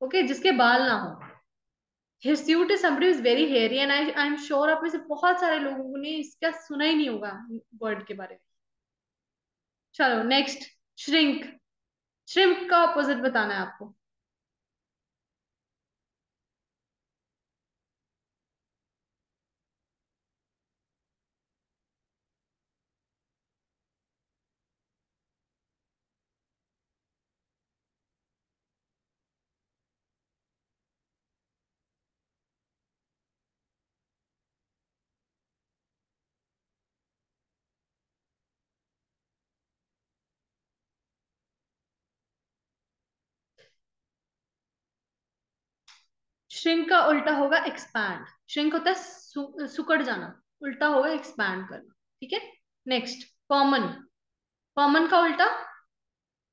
S1: ओके, जिसके बाल ना हो. Hirsute is somebody is very hairy, and I am sure आप में से बहुत सारे लोगों ने इसका सुना ही नहीं होगा वर्ड के बारे में। चलो नेक्स्ट, श्रिंक। श्रिम्प का ऑपोजिट बताना है आपको। श्रिंक का उल्टा होगा एक्सपैंड। श्रिंक होता है सुकड़ जाना, उल्टा होगा एक्सपैंड करना। ठीक है। Next, common. कॉमन का उल्टा,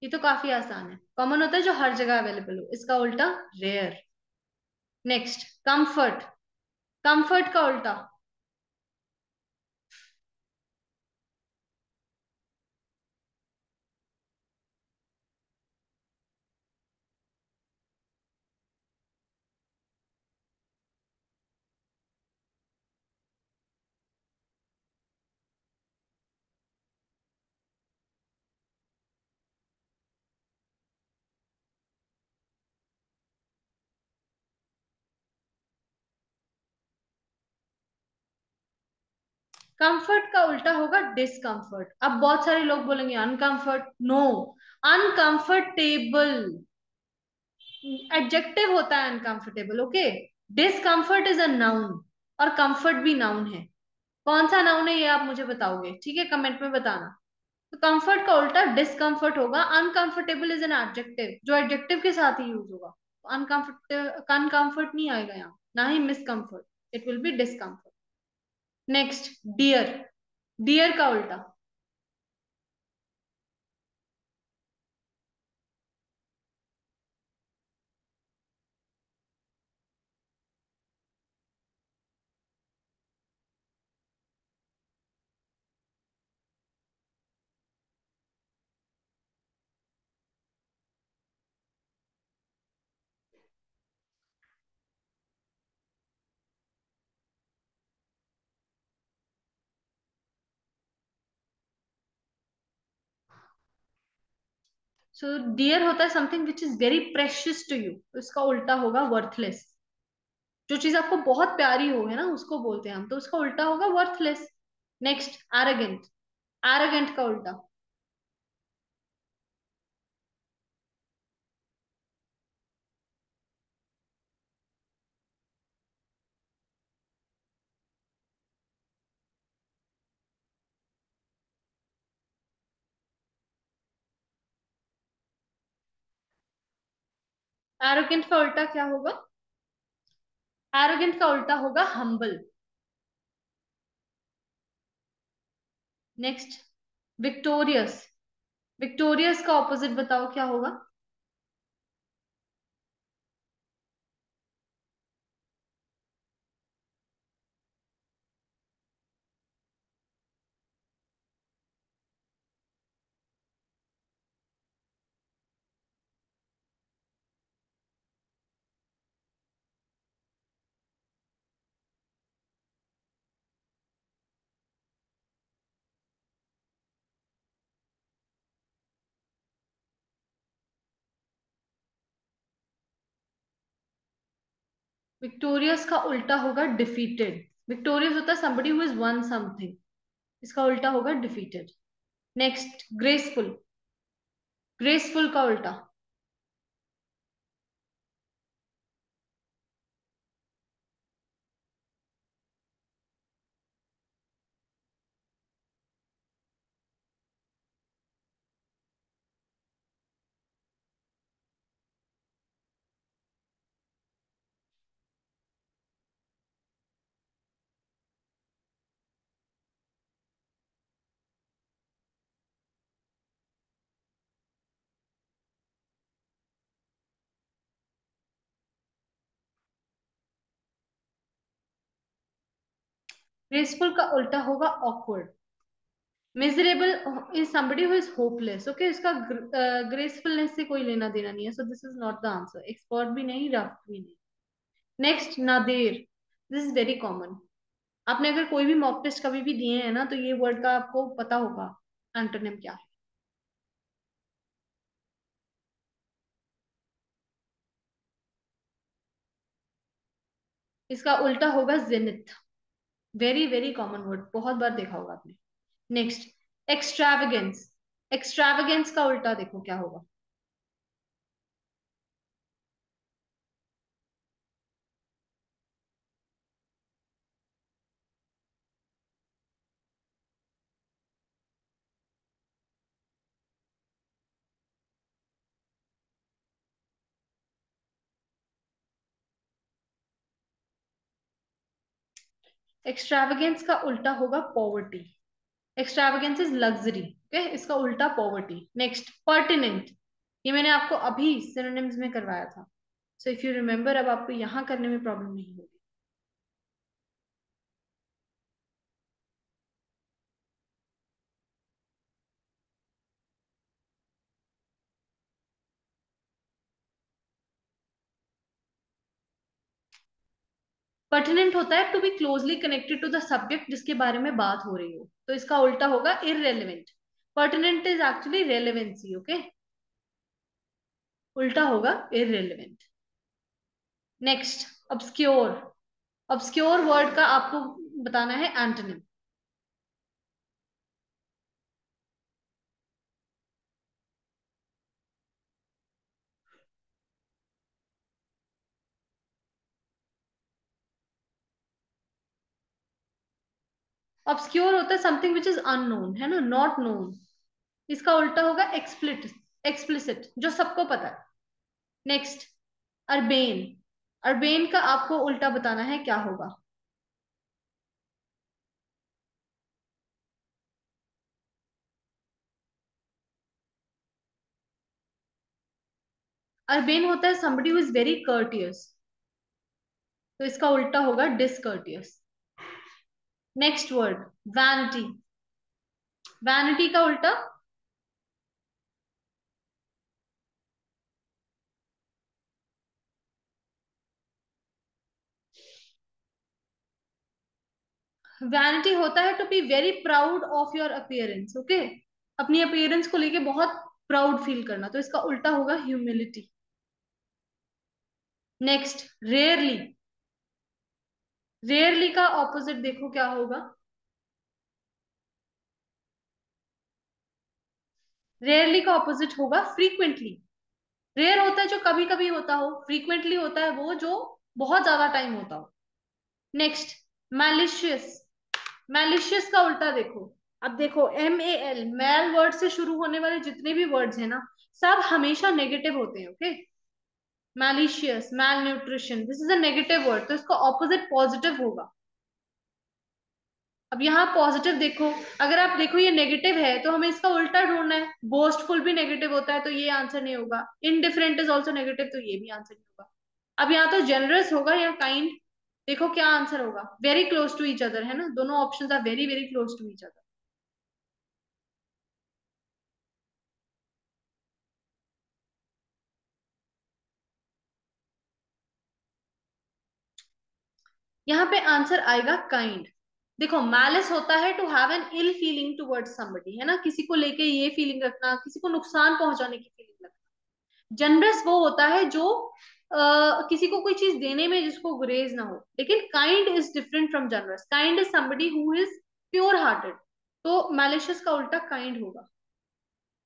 S1: ये तो काफी आसान है, कॉमन होता है जो हर जगह अवेलेबल हो, इसका उल्टा रेयर। Next, comfort. कंफर्ट का उल्टा, कंफर्ट का उल्टा होगा डिस्कंफर्ट। अब बहुत सारे लोग बोलेंगे अनकंफर्ट, नो, अनकंफर्टेबल एडजेक्टिव होता है uncomfortable, okay. Discomfort is a noun, और कंफर्ट भी नाउन है। कौन सा नाउन है ये आप मुझे बताओगे, ठीक है, कमेंट में बताना। तो कंफर्ट का उल्टा डिस्कंफर्ट होगा। अनकंफर्टेबल इज एन एडजेक्टिव, जो एडजेक्टिव के साथ ही यूज होगा। अनकंफर्ट, अनकंफर्ट नहीं आएगा यहाँ, ना ही miscomfort, it will be discomfort. Next, dear. Dear का उल्टा, सो डियर होता है something which is very precious to you, तो इसका उल्टा होगा वर्थलेस। जो चीज आपको बहुत प्यारी हो, है ना, उसको बोलते हैं हम, तो उसका उल्टा होगा वर्थलेस। Next, arrogant. एरोगेंट का उल्टा, एरोगेंट का उल्टा क्या होगा? एरोगेंट का उल्टा होगा हम्बल। Next, victorious. विक्टोरियस का ऑपोजिट बताओ क्या होगा? विक्टोरियस का उल्टा होगा डिफीटेड। विक्टोरियस होता है somebody who has won something, इसका उल्टा होगा डिफीटेड। Next, graceful. ग्रेसफुल का उल्टा, ग्रेसफुल का उल्टा होगा awkward. Miserable is somebody who is hopeless, okay, इसका ग्रेसफुलनेस से कोई लेना देना नहीं है, so this is not the answer. Expert भी नहीं, रफ भी नहीं। Next, nadir. This is very common. आपने अगर कोई भी मॉक टेस्ट कभी भी दिए हैं ना, तो ये वर्ड का आपको पता होगा एंटोनिम क्या है। इसका उल्टा होगा zenith. Very very common word, बहुत बार देखा होगा आपने। नेक्स्ट, एक्सट्रावेगेंस। एक्सट्रावेगेंस का उल्टा देखो क्या होगा। एक्सट्रावेगेंस का उल्टा होगा पॉवर्टी। एक्सट्रावेगेंस इज लग्जरी, ओके, इसका उल्टा पॉवर्टी। Next, pertinent. ये मैंने आपको अभी सिनोनिम्स में करवाया था, सो इफ यू रिमेम्बर, अब आपको यहाँ करने में प्रॉब्लम नहीं होगी। पर्टिनेंट होता है to be closely connected to the subject जिसके बारे में बात हो रही हो, तो इसका उल्टा होगा irrelevant. Pertinent is actually relevancy, okay, उल्टा होगा irrelevant. Next, obscure. Obscure word का आपको बताना है एंटोनिम। ऑब्सक्योर होता है समथिंग विच इज अननोन, है ना, नॉट नोन। इसका उल्टा होगा एक्सप्लिट, एक्सप्लिसिट, जो सबको पता है। Next, urbane. अर्बेन का आपको उल्टा बताना है क्या होगा। अर्बेन होता है somebody who is very courteous, तो इसका उल्टा होगा discourteous. Next word, vanity. Vanity का उल्टा, वैनिटी होता है to be very proud of your appearance, okay, अपनी अपीयरेंस को लेके बहुत प्राउड फील करना, तो इसका उल्टा होगा ह्यूमिलिटी। Next, rarely. रेयरली का ऑपोजिट देखो क्या होगा। रेयरली का ऑपोजिट होगा फ्रीक्वेंटली। रेयर होता है जो कभी कभी होता हो, फ्रीक्वेंटली होता है वो जो बहुत ज्यादा टाइम होता हो। Next, malicious. मैलिशियस का उल्टा देखो। अब देखो, MAL, मैल वर्ड से शुरू होने वाले जितने भी वर्ड्स हैं ना, सब हमेशा नेगेटिव होते हैं, okay. Malicious, malnutrition, this is a negative word, तो इसका ऑपोजिट पॉजिटिव होगा। अब यहाँ पॉजिटिव देखो, अगर आप देखो ये नेगेटिव है तो हमें इसका उल्टा ढूंढना है। बोस्टफुल भी नेगेटिव होता है, तो ये आंसर नहीं होगा। इनडिफरेंट इज ऑल्सो नेगेटिव, तो ये भी आंसर नहीं होगा। अब यहाँ तो जेनरस होगा या काइंड। देखो क्या आंसर होगा, very close to each other, है ना, दोनों options are very very close to each other. यहाँ पे आंसर आएगा काइंड। देखो, मैलिस होता है to have an ill feeling towards somebody, है ना, किसी को लेके ये फीलिंग रखना, किसी को नुकसान पहुंचाने की फीलिंग रखना। जनरस वो होता है जो किसी को कोई चीज देने में जिसको गुरेज ना हो। लेकिन kind is different from generous. Kind is somebody who is pure hearted, तो मैलिशियस का उल्टा काइंड होगा।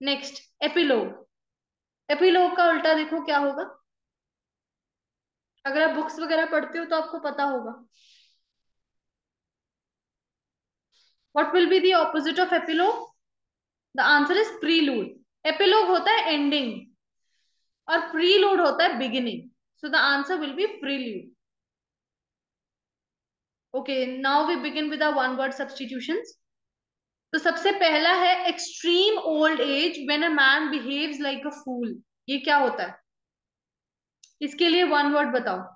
S1: Next, epilogue. एपिलोग का उल्टा देखो क्या होगा। अगर आप बुक्स वगैरह पढ़ते हो तो आपको पता होगा। What will be the opposite of epilogue? The answer is prelude. Epilogue होता है एंडिंग और प्रीलूड होता है beginning, so the answer will be prelude. Okay, now we begin with one word substitutions. तो सबसे पहला है extreme old age when a man behaves like a fool. ये क्या होता है? इसके लिए वन वर्ड बताओ।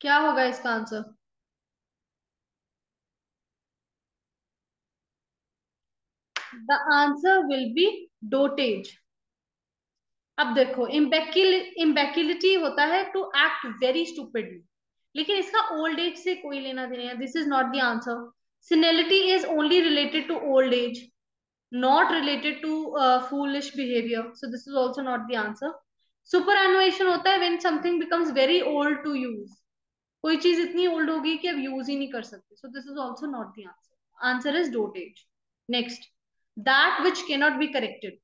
S1: क्या होगा इसका answer? The answer will be dotage. अब देखो, इम्बेक्युलिटी होता है टू एक्ट वेरी स्टूपिडली, लेकिन इसका ओल्ड एज से कोई लेना देना है। This is not the answer. Senility is only related to old age, not related to foolish behavior, so this is also not the answer. Superannuation होता है when something becomes very old to use, कोई चीज इतनी old होगी कि अब use ही नहीं कर सकते, so this is also not the answer. Answer is dotage. Next, that which cannot be corrected.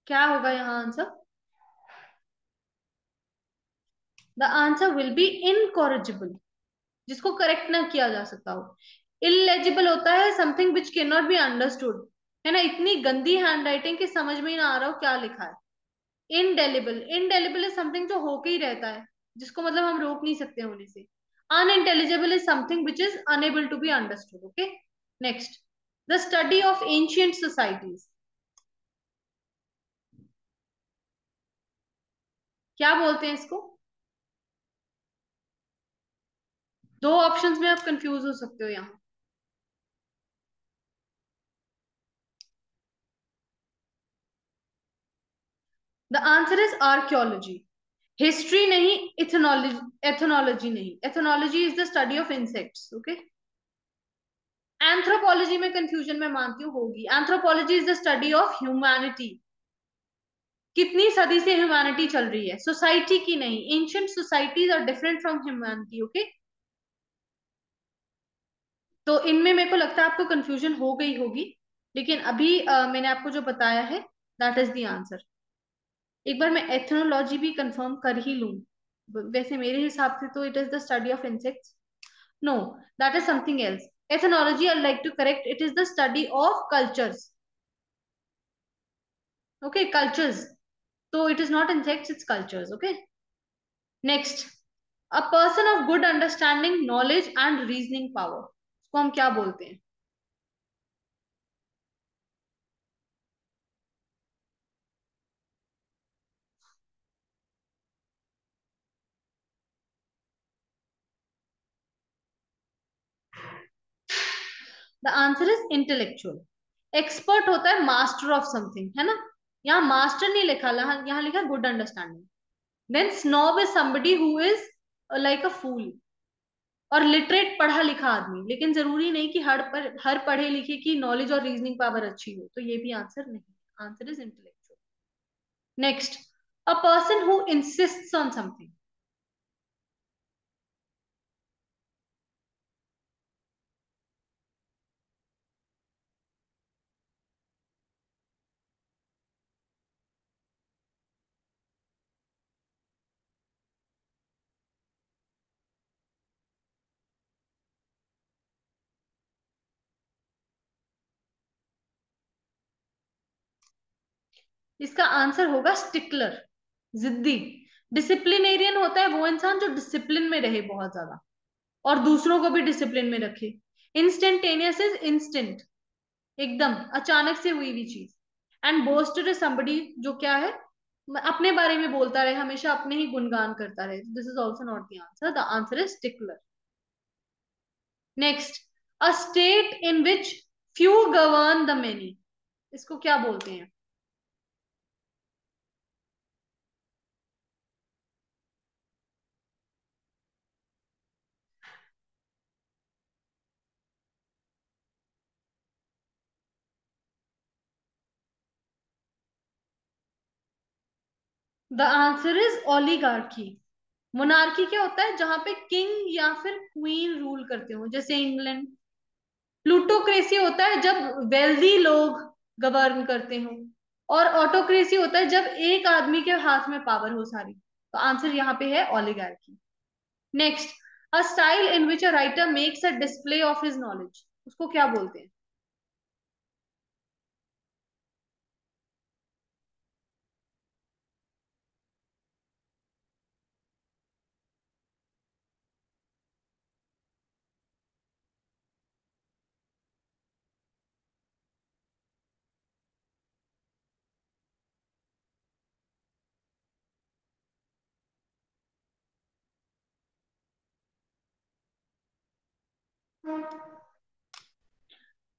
S1: क्या होगा यहाँ answer? The answer will B incorrigible, जिसको करेक्ट ना किया जा सकता हो। इलेजिबल होता है something which can not be understood, है ना, इतनी गंदी हैंड राइटिंग कि समझ में ही ना आ रहा हो क्या लिखा है। इनडेलिबल, इनडेलिबल इज समथिंग जो होके ही रहता है, जिसको मतलब हम रोक नहीं सकते होने से। Unintelligible is something which is unable to be understood. Okay, next, the study of ancient societies. क्या बोलते हैं इसको? दो ऑप्शंस में आप कंफ्यूज हो सकते हो यहाँ। The answer is archaeology. History नहीं, इथनोलॉजी, एथनोलॉजी नहीं, ethnology is the study of insects. Okay, anthropology में कंफ्यूजन मैं मानती हूँ होगी। Anthropology is the study of humanity, कितनी सदी से ह्यूमैनिटी चल रही है, सोसाइटी की नहीं। Ancient societies are different from humanity. Okay, तो इनमें मेरे को लगता है आपको कंफ्यूजन हो गई होगी, लेकिन अभी मैंने आपको जो बताया है दैट इज द आंसर। एक बार मैं एथनोलॉजी भी कंफर्म कर ही लूं, वैसे मेरे हिसाब से तो it is the study of insects. No, that is something else. Ethnology I like to correct, it is the study of cultures. Okay, cultures, तो it is not insects, it's cultures. Okay, next, a person of good understanding, knowledge and reasoning power, इसको हम क्या बोलते हैं? The answer is intellectual. Expert होता है master of something, है ना, यहाँ मास्टर नहीं लिखा, यहाँ लिखा good understanding. Then snob is somebody who is like a fool, और लिटरेट पढ़ा लिखा आदमी, लेकिन जरूरी नहीं कि हर पढ़े लिखे की नॉलेज और रीजनिंग पावर अच्छी हो, तो ये भी आंसर नहीं। Answer is intellectual. Next, a person who इंसिस्ट्स on something. इसका आंसर होगा स्टिकलर, जिद्दी। डिसिप्लिनेरियन होता है वो इंसान जो डिसिप्लिन में रहे बहुत ज्यादा, और दूसरों को भी डिसिप्लिन में रखे। इंस्टेंटेनियस इज इंस्टेंट, एकदम अचानक से हुई हुई चीज। एंड बोस्टर इज somebody जो क्या है, अपने बारे में बोलता रहे, हमेशा अपने ही गुणगान करता रहे। This is also not the answer, the answer is stickler. Next, a state in which few govern the many, इसको क्या बोलते हैं? The answer is oligarchy. Monarchy क्या होता है? जहां पे किंग या फिर क्वीन रूल करते हो, जैसे इंग्लैंड। प्लूटोक्रेसी होता है जब वेल्दी लोग गवर्न करते हो, और ऑटोक्रेसी होता है जब एक आदमी के हाथ में पावर हो सारी। तो आंसर यहाँ पे है oligarchy. Next, a style in which a writer makes a display of his knowledge. उसको क्या बोलते हैं?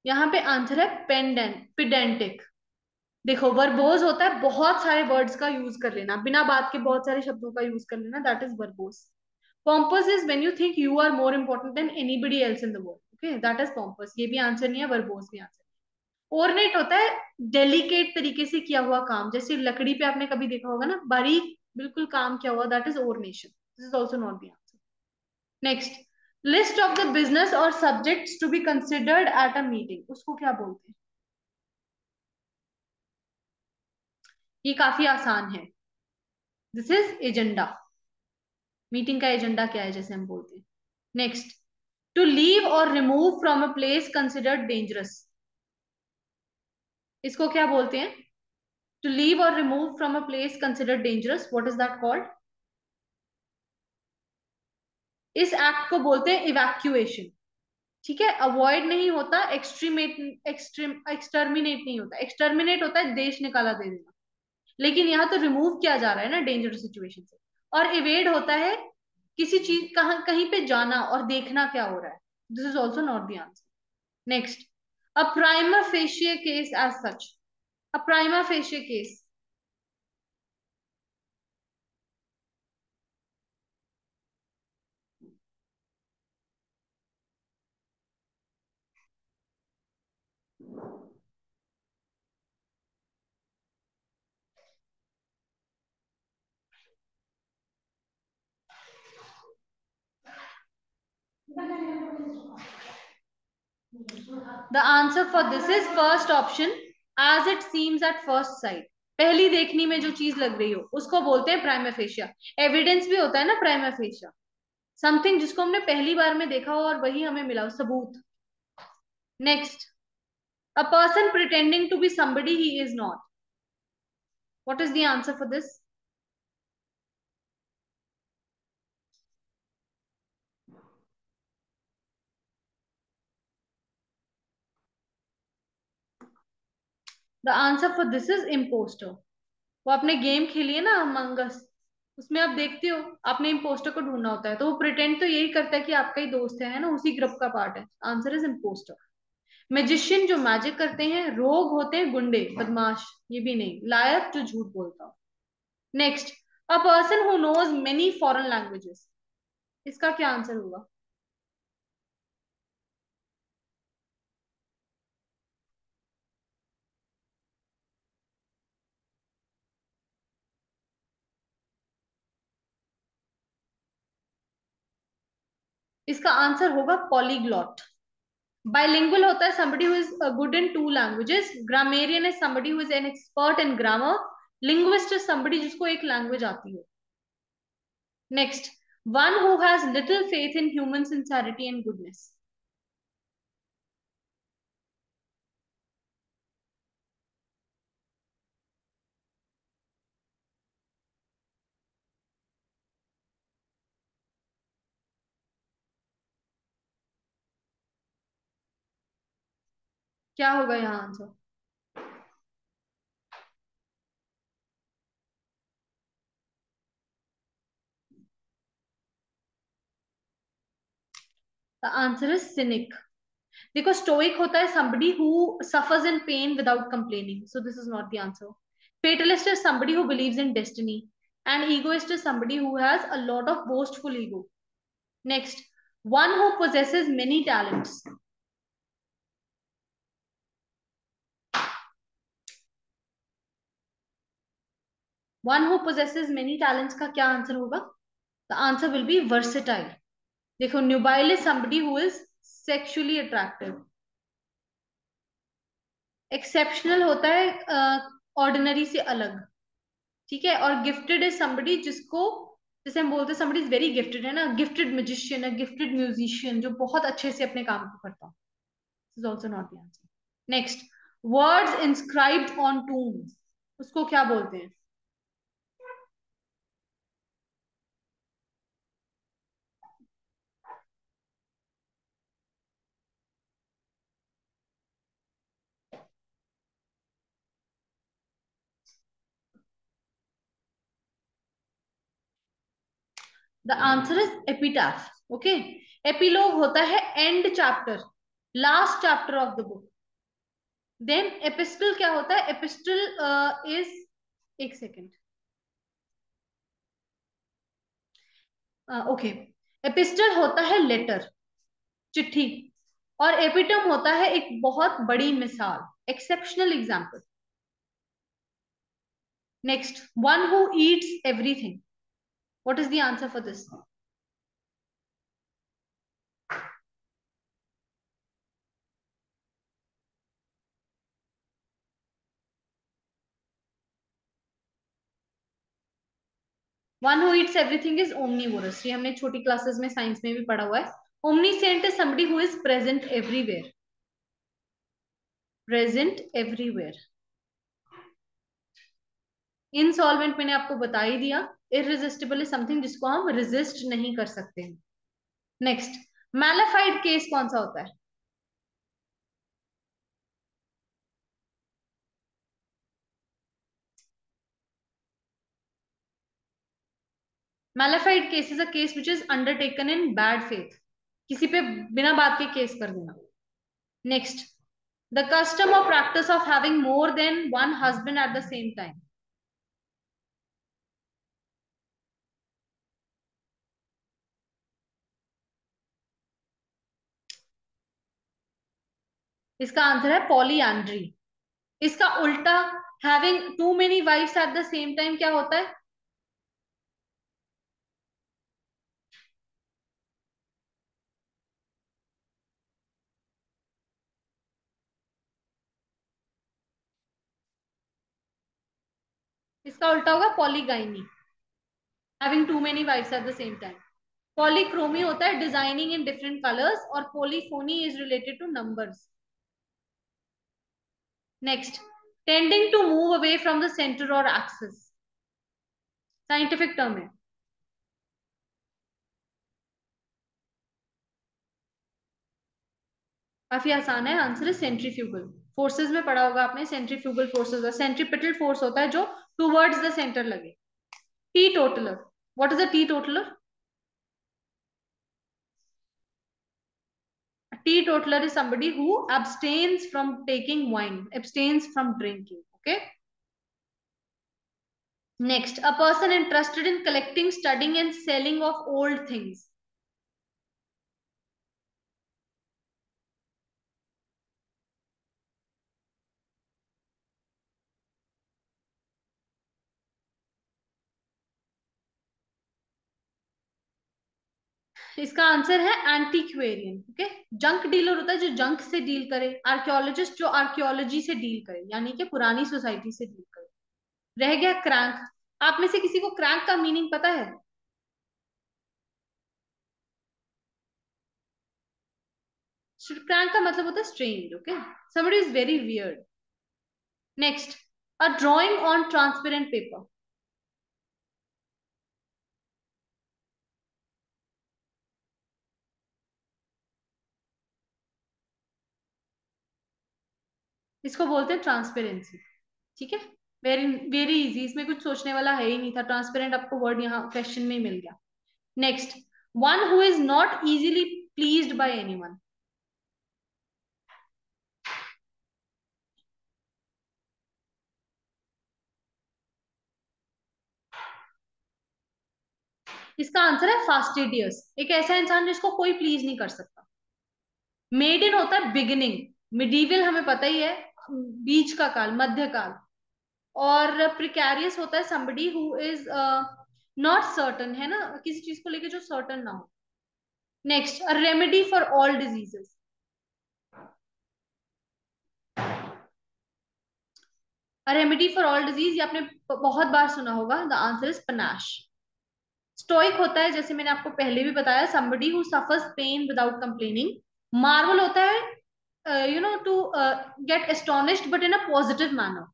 S1: यहाँ पे आंसर है पिडेंटिक। देखो, वर्बोज होता है बहुत सारे वर्ड्स का यूज कर लेना, बिना बात के बहुत सारे शब्दों का यूज कर लेना, that is verbose. Pompous is when you think you are more important than anybody else in the world, okay, that is pompous. ये भी आंसर नहीं है, वर्बोज भी आंसर। ओरनेट होता है डेलिकेट तरीके से किया हुआ काम, जैसे लकड़ी पे आपने कभी देखा होगा ना, बारीक बिल्कुल काम किया हुआ, that is ornation. This is also not the answer. Next, list of the business or subjects to be considered at a meeting, उसको क्या बोलते हैं? ये काफी आसान है, दिस इज एजेंडा। मीटिंग का एजेंडा क्या है, जैसे हम बोलते हैं। Next, to leave or remove from a place considered dangerous, इसको क्या बोलते हैं? To leave or remove from a place considered dangerous, what is that called? इस एक्ट को बोलते हैं इवैक्यूएशन। ठीक है, अवॉइड नहीं होता, एक्सटर्मिनेट नहीं होता। एक्सटर्मिनेट होता है देश निकाला दे देना, लेकिन यहाँ तो रिमूव किया जा रहा है ना डेंजरस सिचुएशन से। और इवेड होता है किसी चीज कहीं कहीं पे जाना और देखना क्या हो रहा है। This is also not the answer. Next, a prima facie case as such, a prima facie case. The answer for this is first option, as it seems at first sight. पहली देखनी में जो चीज लग रही हो उसको बोलते हैं प्राइमा फेशिया। एविडेंस भी होता है ना प्राइमा फेशिया, समथिंग जिसको हमने पहली बार में देखा हो और वही हमें मिला हो, सबूत। Next, a person pretending to be somebody he is not, what is the answer for this? The answer for this is impostor. वो आपने गेम खेली है ना मंगस, उसमें आप देखते हो आपने इम्पोस्टर को ढूंढना होता है, तो वो प्रिटेंड तो यही करता है कि आपका ही दोस्त है ना, उसी ग्रुप का पार्ट है। Answer is impostor. मैजिशियन जो मैजिक करते हैं, रोग होते हैं गुंडे बदमाश, ये भी नहीं, लायक जो झूठ बोलता हो। Next, a person who knows many foreign languages, इसका क्या आंसर होगा? इसका आंसर होगा पॉलीग्लॉट। बाइलिंगुअल होता है somebody who is good in two languages, grammarian is somebody who is an expert in grammar, linguist is somebody जिसको एक language आती हो। Next, one who has little faith in human sincerity and goodness, क्या होगा यहाँ answer? The answer is cynic। देखो, stoic होता है somebody who suffers in pain without complaining, so this is not the answer. Fatalist is somebody who believes in destiny, and egoist is somebody who has a lot of boastful ego. Next, one who possesses many talents, one who possesses many talents का क्या answer होगा? The answer will be versatile। देखो, न्यूबाइल is somebody who is sexually attractive। Exceptional होता है ordinary से अलग। ठीक है, और गिफ्टेड इज somebody जिसको, जैसे हम बोलते हैं somebody इज वेरी गिफ्टेड, है ना, गिफ्टेड म्यूजिशियन है, गिफ्टेड म्यूजिशियन जो बहुत अच्छे से अपने काम को करता है। Is also not the answer. Next, words inscribed on tombs, उसको क्या बोलते हैं? The answer is epitaph. Okay. Epilogue होता है and chapter, last chapter of the book. Then epistle क्या होता है? एपिस्टल इज, एक सेकेंड, ओके, एपिस्टल होता है लेटर, चिट्ठी. और एपिटम होता है एक बहुत बड़ी मिसाल, exceptional example. Next, one who Yeats everything, what is the answer for this? One who Yeats everything is omnivorous. ये हमने छोटी क्लासेस में साइंस में भी पढ़ा हुआ है. Omniscient is somebody who is present everywhere, present everywhere. Insolvent मैंने आपको बता ही दिया. इररेजिस्टिबल इज समथिंग जिसको हम रेजिस्ट नहीं कर सकते हैं. नेक्स्ट, मैलाफाइड केस कौन सा होता है? Malafide case is a case which is undertaken in bad faith, किसी पे बिना बात के केस कर देना. Next, the custom or practice of having more than one husband at the same time. इसका आंसर है पॉलीएंड्री. इसका उल्टा, having too many wives at the same time, क्या होता है? इसका उल्टा होगा polygyny, having too many wives at the same time. Polychromy होता है डिजाइनिंग इन डिफरेंट कलर्स, और polyphony is related to numbers. Next, tending to move away from the centre और एक्सिस, साइंटिफिक टर्म है. काफी आसान है. आंसर है centrifugal forces. में पढ़ा होगा आपने सेंट्रीफ्यूगल फोर्सेस. सेंट्रीपिटल फोर्स होता है जो टूवर्ड्स द सेंटर लगे. T toddler, what is a T toddler? A teetotaler is somebody who abstains from taking wine, abstains from drinking. Okay. Next, a person interested in collecting, studying, and selling of old things. इसका आंसर है एंटीक्वेरियन. Okay. Junk dealer होता है जो junk से deal करे. Archaeologist जो archaeology से डील करे, यानी कि पुरानी सोसाइटी से डील करे. रह गया क्रैंक. आप में से किसी को क्रैंक का मीनिंग पता है? क्रैंक का मतलब होता है strange. Okay. somebody is very weird. Next, a drawing on transparent paper. इसको बोलते हैं ट्रांसपेरेंसी. ठीक है. वेरी वेरी इजी, इसमें कुछ सोचने वाला है ही नहीं था. ट्रांसपेरेंट आपको वर्ड यहाँ क्वेश्चन में ही मिल गया. Next, one who is not easily pleased bye anyone. इसका आंसर है फास्टिडियस. एक ऐसा इंसान जिसको कोई प्लीज नहीं कर सकता. मेड इन होता है बिगिनिंग. मिडीवल हमें पता ही है, बीच का काल, मध्यकाल. और प्रिकैरियस होता है somebody who is not certain, है ना, किसी चीज को लेके जो सर्टन ना हो. Next, a remedy for all diseases. Remedy for all disease, ये आपने बहुत बार सुना होगा. The answer is panache. Stoic होता है, जैसे मैंने आपको पहले भी बताया, somebody who suffers pain without complaining. Marvel होता है to get astonished, but in a positive manner.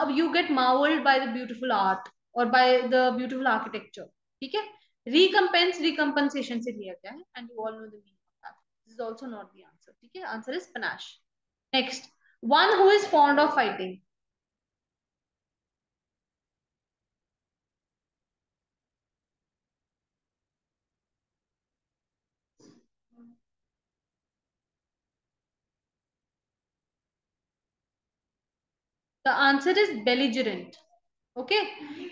S1: You get marveled by the beautiful art or by the beautiful architecture. ठीक है. Recompense, recompensation से लिया गया है, and you all know the meaning of that. This is also not the answer. ठीक है. Answer is panache. Next, one who is fond of fighting. The answer is belligerent. Okay.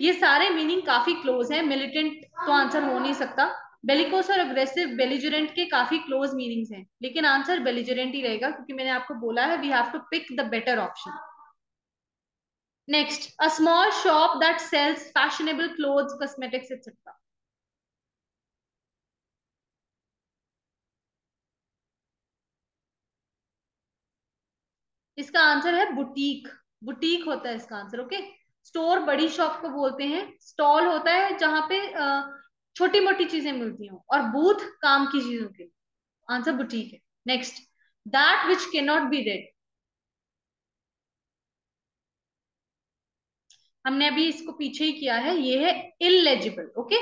S1: ये सारे meaning काफी close है. Militant तो answer हो नहीं सकता. बेलिकोस और अग्रेसिव, बेलिजरेंट के काफी क्लोज मीनिंग्स हैं, लेकिन आंसर बेलिजरेंट ही रहेगा, क्योंकि मैंने आपको बोला है we have to pick the better option. Next, a small shop that sells fashionable clothes, cosmetics etcetera. इसका आंसर है बुटीक. बुटीक होता है इसका आंसर. ओके. स्टोर बड़ी शॉप को बोलते हैं. स्टॉल होता है जहां पे छोटी मोटी चीजें मिलती हो, और बूथ काम की चीजों के लिए. आंसर बुटीक है. Next, that which can not B red. हमने अभी इसको पीछे ही किया है. ये है illegible. Okay.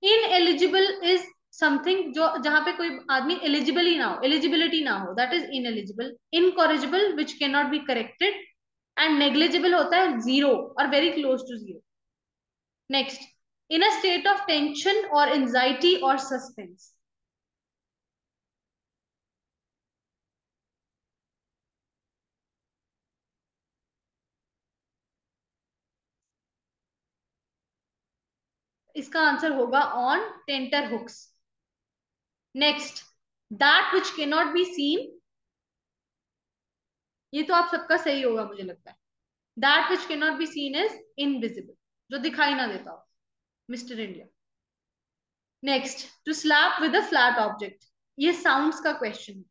S1: Ineligible is something जो जहां पे कोई आदमी एलिजिबल ही ना हो, एलिजिबिलिटी ना हो, that is ineligible. Incorrigible which can not be corrected, and negligible होता है जीरो और very close to zero. Next, in a state of tension और एंजाइटी और सस्पेंस. इसका आंसर होगा on tenterhooks. Next, that which can not be seen. ये तो आप सबका सही होगा मुझे लगता है. That which can not be seen is invisible, जो दिखाई ना देता हो. Mister India. Next, to slap with a flat object. ये साउंड्स का क्वेश्चन है.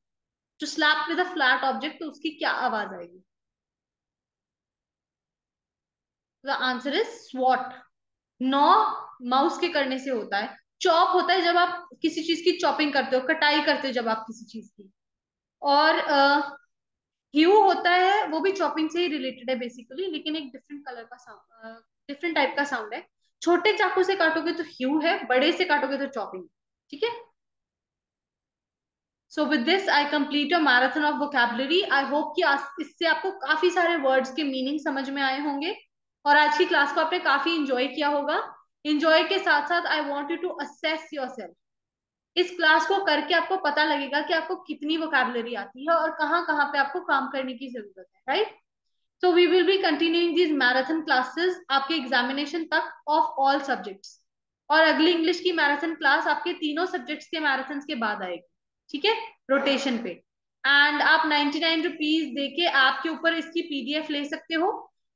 S1: To slap with a flat object, तो उसकी क्या आवाज आएगी? The answer is swat. नौ माउस के करने से होता है. चॉप होता है जब आप किसी चीज की चॉपिंग करते हो, कटाई करते हो जब आप किसी चीज की. और ह्यू होता है, वो भी चॉपिंग से ही रिलेटेड है बेसिकली, लेकिन एक डिफरेंट कलर का साउंड, डिफरेंट टाइप का साउंड है. छोटे चाकू से काटोगे तो ह्यू है, बड़े से काटोगे तो चॉपिंग. ठीक है. So with this I complete a marathon of vocabulary. I hope कि इससे आपको काफी सारे वर्ड्स के मीनिंग समझ में आए होंगे, और आज की क्लास को आपने काफी इंजॉय किया होगा. इंजॉय के साथ साथ I want you to assess yourself. इस क्लास को करके आपको पता लगेगा कि आपको कितनी वोकैबुलरी आती है और कहाँ कहाँ पे आपको काम करने की जरूरत है. Right. So we will be continuing these marathon classes आपके एग्जामिनेशन तक of all subjects. और अगली इंग्लिश की मैराथन क्लास आपके तीनों सब्जेक्ट्स के मैराथन के बाद आएगी. ठीक है. रोटेशन पे. एंड आप 99 रुपीज देके आपके ऊपर इसकी पीडीएफ ले सकते हो.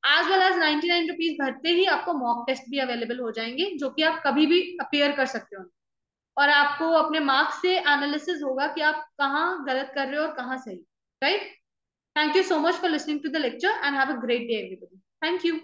S1: एज वेल एज 99 रुपीज भरते ही आपको मॉक टेस्ट भी अवेलेबल हो जाएंगे, जो कि आप कभी भी अपेयर कर सकते हो, और आपको अपने मार्क्स से एनालिसिस होगा कि आप कहाँ गलत कर रहे हो और कहाँ सही. Right. Thank you so much for listening to the lecture, and have a great day, everybody. Thank you.